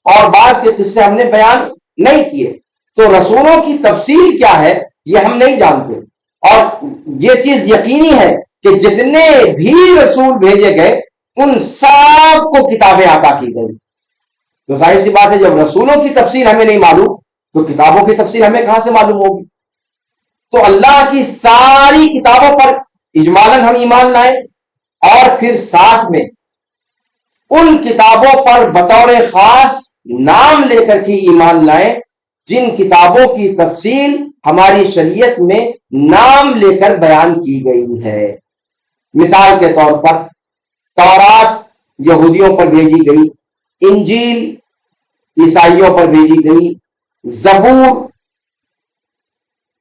اور بعض کے قصے ہم نے بیان نہیں کیے. تو رسولوں کی تفصیل کیا ہے یہ ہم نہیں جانتے. اور یہ چیز یقینی ہے کہ جتنے بھی رسول بھیجے گئے ان سب کو کتابیں عطا کی گئی. تو ظاہر سی بات ہے جب رسولوں کی تفصیل ہمیں نہیں معلوم تو کتابوں کی تفصیل ہمیں کہاں سے معلوم ہوگی. تو اللہ کی ساری کتابوں پر اجمالاً ہم ایمان لائیں اور پھر ساتھ میں ان کتابوں پر بطور خاص نام لے کر کے ایمان لائیں جن کتابوں کی تفصیل ہماری شریعت میں نام لے کر بیان کی گئی ہے۔ مثال کے طور پر تورات یہودیوں پر بھیجی گئی، انجیل عیسائیوں پر بھیجی گئی، زبور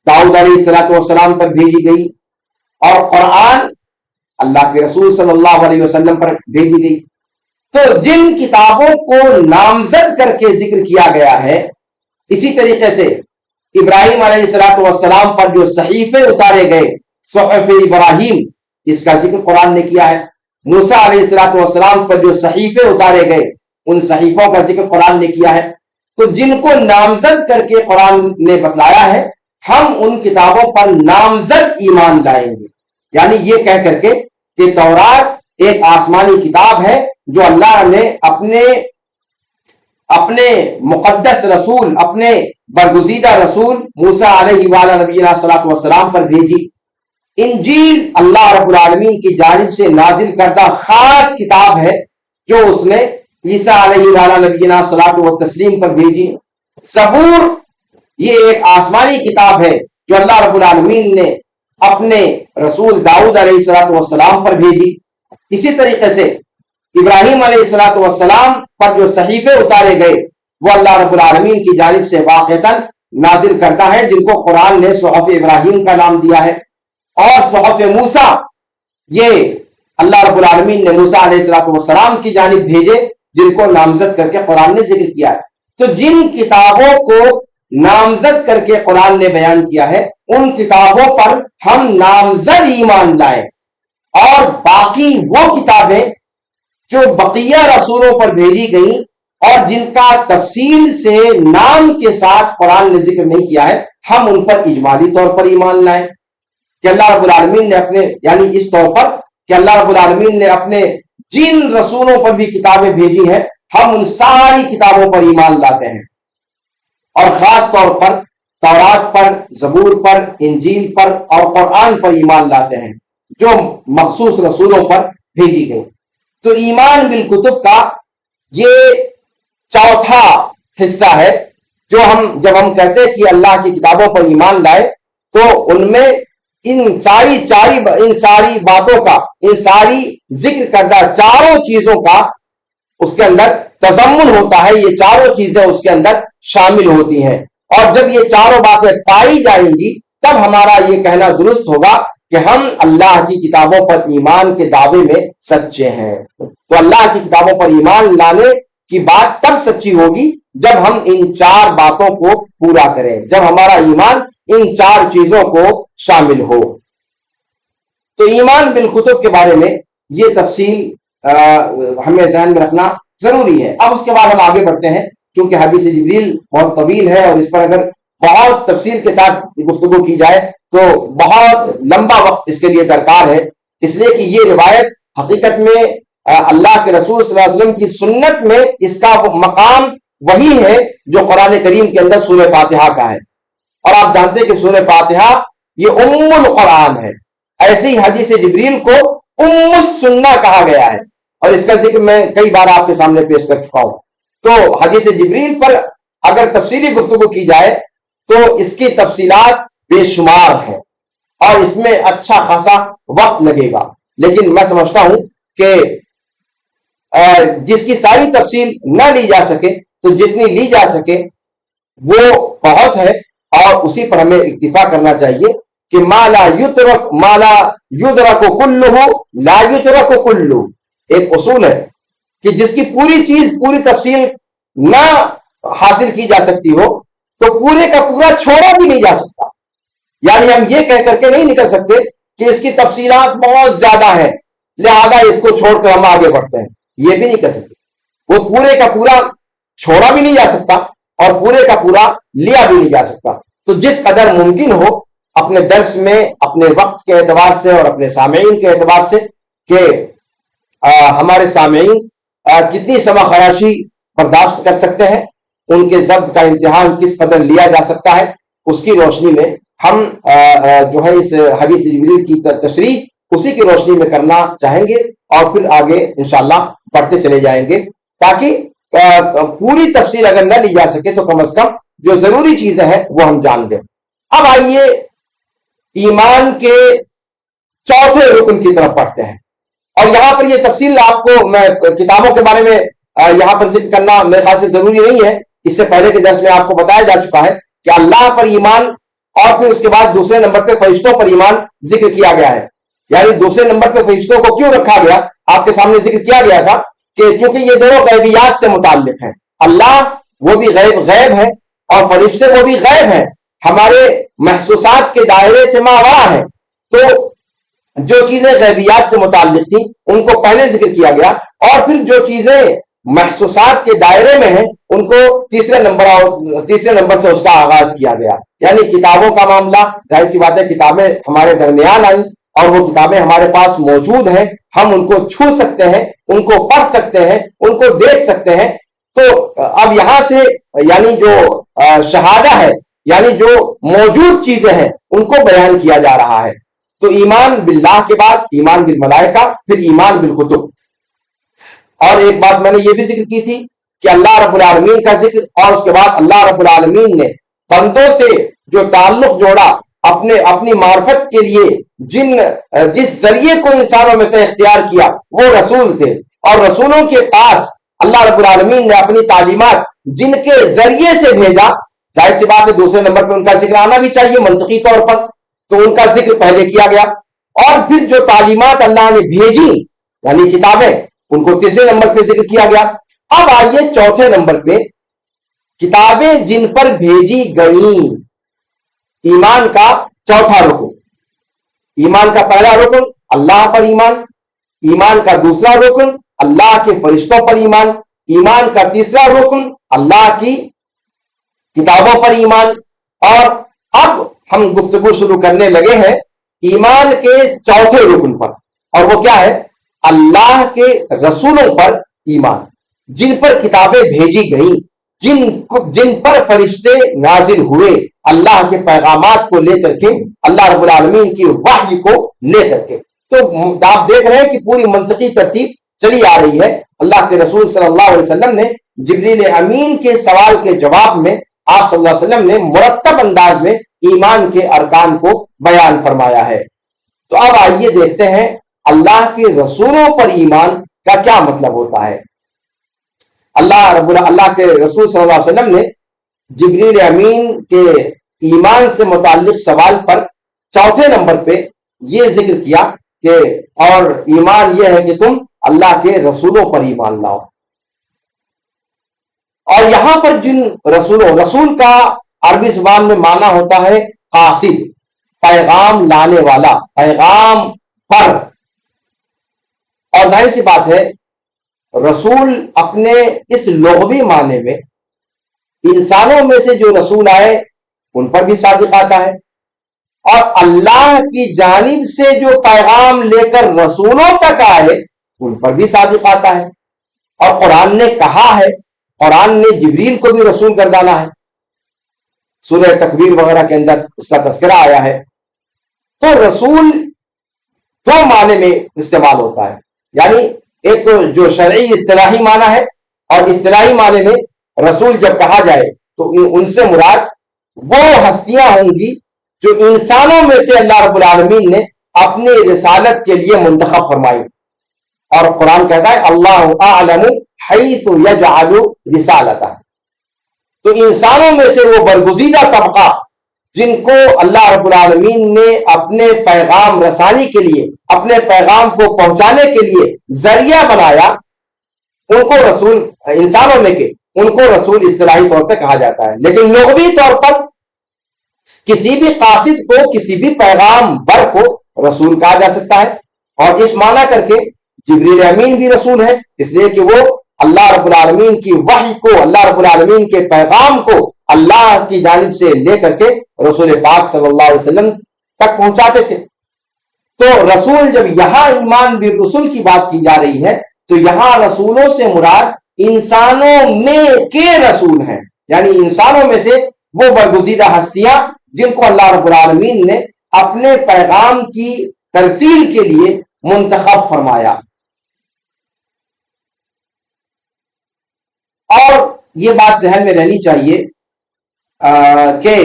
داؤد علیہ السلام پر بھیجی گئی، اور قرآن اللہ کے رسول صلی اللہ علیہ وسلم پر بھیجی گئی۔ تو جن کتابوں کو نامزد کر کے ذکر کیا گیا ہے، اسی طریقے سے ابراہیم علیہ السلام پر جو صحیفے اتارے گئے، صحف ابراہیم، اس کا ذکر قرآن نے کیا ہے۔ موسیٰ علیہ السلام پر جو صحیفے اتارے گئے، ان صحیفوں کا ذکر قرآن نے کیا ہے۔ تو جن کو نامزد کر کے قرآن نے بتلایا ہے، ہم ان کتابوں پر نامزد ایمان لائیں گے، یعنی یہ کہہ کر کے کہ تورات ایک آسمانی کتاب ہے جو اللہ نے اپنے مقدس رسول، اپنے برگزیدہ رسول موسیٰ علیہ وعلیٰ نبینا صلاۃ والسلام پر بھیجی۔ انجیل اللہ رب العالمین کی جانب سے نازل کردہ خاص کتاب ہے جو اس نے عیسیٰ علیہ وعلیٰ نبینا صلاۃ والتسلیم پر بھیجی۔ زبور یہ ایک آسمانی کتاب ہے جو اللہ رب العالمین نے اپنے رسول داؤد علیہ السلام پر بھیجی۔ اسی طریقے سے ابراہیم علیہ السلام پر جو صحیفے اتارے گئے، وہ اللہ رب العالمین کی جانب سے واقعتاً نازل کرتا ہے، جن کو قرآن نے صحف ابراہیم کا نام دیا ہے۔ اور صحف موسیٰ، یہ اللہ رب العالمین نے موسیٰ علیہ السلام کی جانب بھیجے، جن کو نامزد کر کے قرآن نے ذکر کیا ہے۔ تو جن کتابوں کو نامزد کر کے قرآن نے بیان کیا ہے، ان کتابوں پر ہم نامزد ایمان لائیں، اور باقی وہ کتابیں جو بقیہ رسولوں پر بھیجی گئیں اور جن کا تفصیل سے نام کے ساتھ قرآن نے ذکر نہیں کیا ہے، ہم ان پر اجمالی طور پر ایمان لائیں کہ اللہ رب العالمین نے اپنے، یعنی اس طور پر کہ اللہ رب العالمین نے اپنے جن رسولوں پر بھی کتابیں بھیجی ہیں، ہم ان ساری کتابوں پر ایمان لاتے ہیں، اور خاص طور پر تورات پر، زبور پر، انجیل پر اور قرآن پر ایمان لاتے ہیں جو مخصوص رسولوں پر بھیجی گئی۔ تو ایمان بالکتب کا یہ چوتھا حصہ ہے، جو جب ہم کہتے ہیں کہ اللہ کی کتابوں پر ایمان لائے، تو ان میں ان ساری باتوں کا، ان ساری ذکر کردہ چاروں چیزوں کا اس کے اندر تضمن ہوتا ہے، یہ چاروں چیزیں اس کے اندر شامل ہوتی ہیں، اور جب یہ چاروں باتیں پائی جائیں گی تب ہمارا یہ کہنا درست ہوگا کہ ہم اللہ کی کتابوں پر ایمان کے دعوے میں سچے ہیں۔ تو اللہ کی کتابوں پر ایمان لانے کی بات تب سچی ہوگی جب ہم ان چار باتوں کو پورا کریں، جب ہمارا ایمان ان چار چیزوں کو شامل ہو۔ تو ایمان بالکتب کے بارے میں یہ تفصیل ہمیں ذہن میں رکھنا ضروری ہے۔ اب اس کے بعد ہم آگے بڑھتے ہیں، چونکہ حدیث جبریل بہت طویل ہے اور اس پر اگر بہت تفصیل کے ساتھ گفتگو کی جائے تو بہت لمبا وقت اس کے لیے درکار ہے، اس لیے کہ یہ روایت حقیقت میں اللہ کے رسول صلی اللہ علیہ وسلم کی سنت میں اس کا مقام وہی ہے جو قرآن کریم کے اندر سورہ فاتحہ کا ہے، اور آپ جانتے ہیں کہ سورہ فاتحہ یہ ام القرآن ہے۔ ایسے ہی حدیث جبریل کو ام السنہ کہا گیا ہے، اور اس کا ذکر میں کئی بار آپ کے سامنے پیش کر چکا ہوں۔ تو حدیث جبریل پر اگر تفصیلی گفتگو کی جائے تو اس کی تفصیلات بے شمار ہیں اور اس میں اچھا خاصا وقت لگے گا، لیکن میں سمجھتا ہوں کہ جس کی ساری تفصیل نہ لی جا سکے تو جتنی لی جا سکے وہ بہت ہے، اور اسی پر ہمیں اکتفا کرنا چاہیے کہ ما لا یدرک کلہ لا یترک کلہ، ایک اصول ہے کہ جس کی پوری چیز، پوری تفصیل نہ حاصل کی جا سکتی ہو تو پورے کا پورا چھوڑا بھی نہیں جا سکتا۔ یعنی ہم یہ کہہ کر کے نہیں نکل سکتے کہ اس کی تفصیلات بہت زیادہ ہیں لہذا اس کو چھوڑ کر ہم آگے بڑھتے ہیں، یہ بھی نہیں کر سکتے۔ وہ پورے کا پورا چھوڑا بھی نہیں جا سکتا اور پورے کا پورا لیا بھی نہیں جا سکتا۔ تو جس قدر ممکن ہو اپنے درس میں، اپنے وقت کے اعتبار سے اور اپنے سامعین کے اعتبار سے کہ ہمارے سامعین کتنی سمع خراشی برداشت کر سکتے ہیں، ان کے ضبط کا امتحان کس قدر لیا جا سکتا ہے، اس کی روشنی میں ہم جو ہے اس حدیث جبریل کی تشریح اسی کی روشنی میں کرنا چاہیں گے، اور پھر آگے انشاءاللہ بڑھتے چلے جائیں گے، تاکہ پوری تفصیل اگر نہ لی جا سکے تو کم از کم جو ضروری چیزیں ہیں وہ ہم جان گئے. اب آئیے ایمان کے چوتھے رکن کی طرف پڑھتے ہیں. اور یہاں پر یہ تفصیل آپ کو میں کتابوں کے بارے میں یہاں پر ذکر کرنا میرے خیال سے ضروری نہیں ہے. اس سے پہلے کے درس میں آپ کو بتایا جا چکا ہے کہ اللہ پر ایمان اور پھر اس کے بعد دوسرے نمبر پہ فرشتوں پر ایمان ذکر کیا گیا ہے. یعنی دوسرے نمبر پہ فرشتوں کو کیوں رکھا گیا؟ آپ کے سامنے ذکر کیا گیا تھا کہ چونکہ یہ دونوں غیبیات سے متعلق ہیں. اللہ وہ بھی غیب ہے اور فرشتے وہ بھی غیب ہیں، ہمارے محسوسات کے دائرے سے ماورا ہیں. تو جو چیزیں غیبیات سے متعلق تھیں ان کو پہلے ذکر کیا گیا، اور پھر جو چیزیں محسوسات کے دائرے میں ہیں ان کو تیسرے نمبر سے اس کا آغاز کیا گیا. یعنی کتابوں کا معاملہ، ظاہر سی بات ہے کتابیں ہمارے درمیان آئیں اور وہ کتابیں ہمارے پاس موجود ہیں، ہم ان کو چھو سکتے ہیں، ان کو پڑھ سکتے ہیں، ان کو دیکھ سکتے ہیں. تو اب یہاں سے یعنی جو شہادہ ہے، یعنی جو موجود چیزیں ہیں ان کو بیان کیا جا رہا ہے. تو ایمان باللہ کے بعد ایمان بالملائکہ، پھر ایمان بالکتب. اور ایک بات میں نے یہ بھی ذکر کی تھی کہ اللہ رب العالمین کا ذکر، اور اس کے بعد اللہ رب العالمین نے بندوں سے جو تعلق جوڑا اپنی معرفت کے لیے جس ذریعے کو انسانوں میں سے اختیار کیا وہ رسول تھے. اور رسولوں کے پاس اللہ رب العالمین نے اپنی تعلیمات جن کے ذریعے سے بھیجا، ظاہر سی بات ہے دوسرے نمبر پہ ان کا ذکر آنا بھی چاہیے منطقی طور پر، تو ان کا ذکر پہلے کیا گیا. اور پھر جو تعلیمات اللہ نے بھیجی یعنی کتابیں، ان کو تیسرے نمبر پہ ذکر کیا گیا. اب آئیے چوتھے نمبر پہ کتابیں جن پر بھیجی گئیں. ایمان کا چوتھا رکن، ایمان کا پہلا رکن اللہ پر ایمان، ایمان کا دوسرا رکن اللہ کے فرشتوں پر ایمان، ایمان کا تیسرا رکن اللہ کی کتابوں پر ایمان. اور اب ہم گفتگو شروع کرنے لگے ہیں ایمان کے چوتھے رکن پر، اور وہ کیا ہے؟ اللہ کے رسولوں پر ایمان، جن پر کتابیں بھیجی گئیں، جن پر فرشتے نازل ہوئے اللہ کے پیغامات کو لے کر کے، اللہ رب العالمین کی وحی کو لے کر کے. تو آپ دیکھ رہے ہیں کہ پوری منطقی ترتیب چلی آ رہی ہے. اللہ کے رسول صلی اللہ علیہ وسلم نے جبریل امین کے سوال کے جواب میں آپ صلی اللہ علیہ وسلم نے مرتب انداز میں ایمان کے ارکان کو بیان فرمایا ہے. تو اب آئیے دیکھتے ہیں اللہ کے رسولوں پر ایمان کا کیا مطلب ہوتا ہے. اللہ کے رسول صلی اللہ علیہ وسلم نے جبریل امین کے ایمان سے متعلق سوال پر چوتھے نمبر پہ یہ ذکر کیا کہ اور ایمان یہ ہے کہ تم اللہ کے رسولوں پر ایمان لاؤ. اور یہاں پر جن رسول کا عربی زبان میں معنی ہوتا ہے قاصد، پیغام لانے والا، پیغام پر. اور ظاہر سی بات ہے رسول اپنے اس لغوی معنی میں انسانوں میں سے جو رسول آئے ان پر بھی صادق آتا ہے، اور اللہ کی جانب سے جو پیغام لے کر رسولوں تک آئے ان پر بھی صادق آتا ہے. اور قرآن نے کہا ہے، قرآن نے جبریل کو بھی رسول گردانا ہے، سورہ تکویر وغیرہ کے اندر اس کا تذکرہ آیا ہے. تو رسول دو معنی میں استعمال ہوتا ہے، یعنی ایک تو جو شرعی اصطلاحی معنی ہے، اور اصطلاحی معنی میں رسول جب کہا جائے تو ان سے مراد وہ ہستیاں ہوں گی جو انسانوں میں سے اللہ رب العالمین نے اپنی رسالت کے لیے منتخب فرمائی. اور قرآن کہتا ہے اللہ اعلم حیث یجعل رسالتہ. تو انسانوں میں سے وہ برگزیدہ طبقہ جن کو اللہ رب العالمین نے اپنے پیغام رسانی کے لیے، اپنے پیغام کو پہنچانے کے لیے ذریعہ بنایا، ان کو رسول، انسانوں میں کے ان کو رسول اصطلاحی طور پہ کہا جاتا ہے. لیکن لغوی طور پر کسی بھی قاصد کو، کسی بھی پیغام بر کو رسول کہا جا سکتا ہے. اور اس معنی کر کے جبریل امین بھی رسول ہے، اس لیے کہ وہ اللہ رب العالمین کی وحی کو، اللہ رب العالمین کے پیغام کو اللہ کی جانب سے لے کر کے رسول پاک صلی اللہ علیہ وسلم تک پہنچاتے تھے. تو رسول، جب یہاں ایمان بالرسل کی بات کی جا رہی ہے تو یہاں رسولوں سے مراد انسانوں میں کے رسول ہیں، یعنی انسانوں میں سے وہ برگزیدہ ہستیاں جن کو اللہ رب العالمین نے اپنے پیغام کی ترسیل کے لیے منتخب فرمایا. اور یہ بات ذہن میں رہنی چاہیے کہ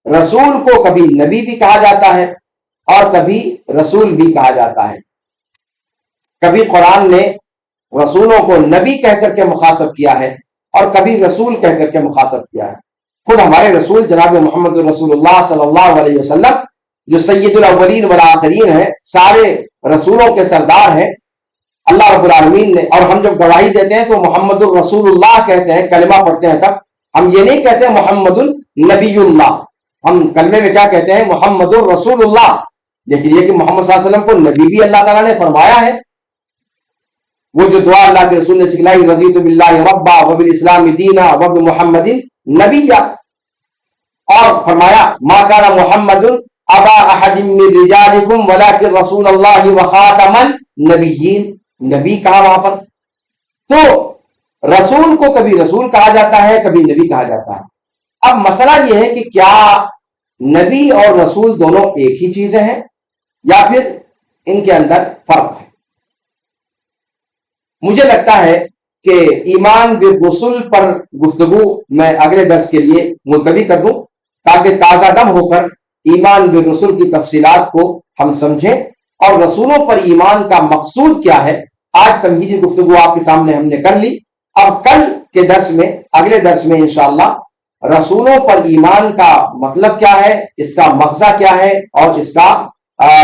رسول کو کبھی نبی بھی کہا جاتا ہے اور کبھی رسول بھی کہا جاتا ہے. کبھی قرآن نے رسولوں کو نبی کہہ کر کے مخاطب کیا ہے اور کبھی رسول کہہ کر کے مخاطب کیا ہے. خود ہمارے رسول جناب محمد رسول اللہ صلی اللہ علیہ وسلم جو سید الاولین والآخرین ہیں، سارے رسولوں کے سردار ہیں، اللہ رب العالمین نے، اور ہم جب گواہی دیتے ہیں تو محمد الرسول اللہ کہتے ہیں، کلمہ پڑھتے ہیں تب. ہم یہ نہیں کہتے محمد النبی اللہ، ہم کلمے میں کیا کہتے ہیں؟ محمد الرسول اللہ. لیکن یہ کہ محمد صلی اللہ علیہ وسلم کو نبی بھی اللہ تعالیٰ نے فرمایا ہے. وہ جو دعا اللہ کے رسول نے سکھلائی، رضیت باللہ ربا وبالاسلام دینا وبمحمد نبیا، اور فرمایا ما کان محمد ابا احد من رجالکم ولکن رسول اللہ وخاتم النبیین. نبی کہا وہاں پر. تو رسول کو کبھی رسول کہا جاتا ہے، کبھی نبی کہا جاتا ہے. اب مسئلہ یہ ہے کہ کیا نبی اور رسول دونوں ایک ہی چیزیں ہیں یا پھر ان کے اندر فرق ہے؟ مجھے لگتا ہے کہ ایمان بالرسل پر گفتگو میں اگلے درس کے لیے ملتوی کر دوں تاکہ تازہ دم ہو کر ایمان بالرسل کی تفصیلات کو ہم سمجھیں اور رسولوں پر ایمان کا مقصود کیا ہے. آج تمہیدی گفتگو آپ کے سامنے ہم نے کر لی. اب کل کے درس میں، اگلے درس میں انشاءاللہ رسولوں پر ایمان کا مطلب کیا ہے، اس کا مغزى کیا ہے اور اس کا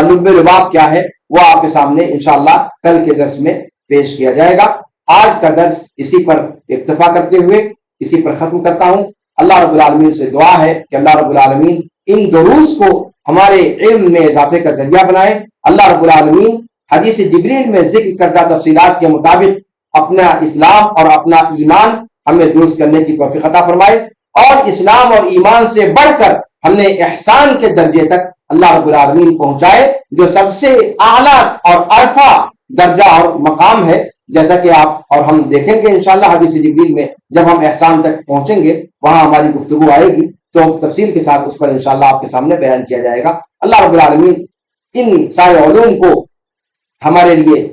لب لباب کیا ہے، وہ آپ کے سامنے انشاءاللہ کل کے درس میں پیش کیا جائے گا. آج کا درس اسی پر اکتفا کرتے ہوئے اسی پر ختم کرتا ہوں. اللہ رب العالمین سے دعا ہے کہ اللہ رب العالمین ان دروس کو ہمارے علم میں اضافے کا ذریعہ بنائے. اللہ رب العالمین حدیث جبریل میں ذکر کردہ تفصیلات کے مطابق اپنا اسلام اور اپنا ایمان ہمیں درست کرنے کی توفیق عطا فرمائے، اور اسلام اور ایمان سے بڑھ کر ہم نے احسان کے درجے تک اللہ رب العالمین پہنچائے، جو سب سے اعلیٰ اور عرفہ درجہ اور مقام ہے. جیسا کہ آپ اور ہم دیکھیں گے انشاءاللہ حدیث جبریل میں جب ہم احسان تک پہنچیں گے وہاں ہماری گفتگو آئے گی تو تفصیل کے ساتھ اس پر انشاءاللہ آپ کے سامنے بیان کیا جائے گا. اللہ رب العالمین ان سارے علوم کو ہمارے لیے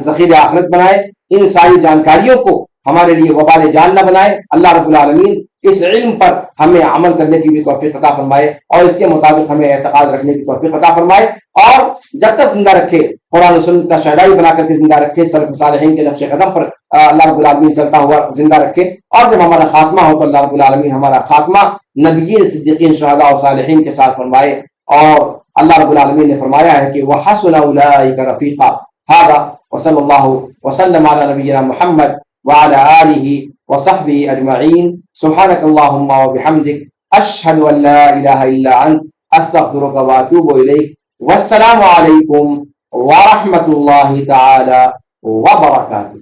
ذخیرہ آخرت بنائے، ان ساری جانکاریوں کو ہمارے لیے وبال جان نہ بنائے. اللہ رب العالمین اس علم پر ہمیں عمل کرنے کی بھی توفیق عطا فرمائے اور اس کے مطابق ہمیں اعتقاد رکھنے کی توفیق عطا فرمائے، اور جب تک زندہ رکھے قرآن و سنت کا شہدائی بنا کر کے زندہ رکھے، سلف صالحین کے نقش قدم پر اللہ رب العالمین چلتا ہوا زندہ رکھے. اور جب ہمارا خاتمہ ہو تو اللہ رب العالمین ہمارا خاتمہ نبیین، صدیقین، شہداء اور صالحین کے ساتھ فرمائے. اور اللہ رب العالمین نے فرمایا ہے کہ وَحَسُنَ أُولَٰئِكَ رَفِيقًا. هذا وصلى الله وسلم على نبينا محمد وعلى آله وصحبه أجمعين. سبحانك اللهم وبحمدك أشهد أن لا إله إلا أنت أستغفرك وأتوب إليك. والسلام عليكم ورحمة الله تعالى وبركاته.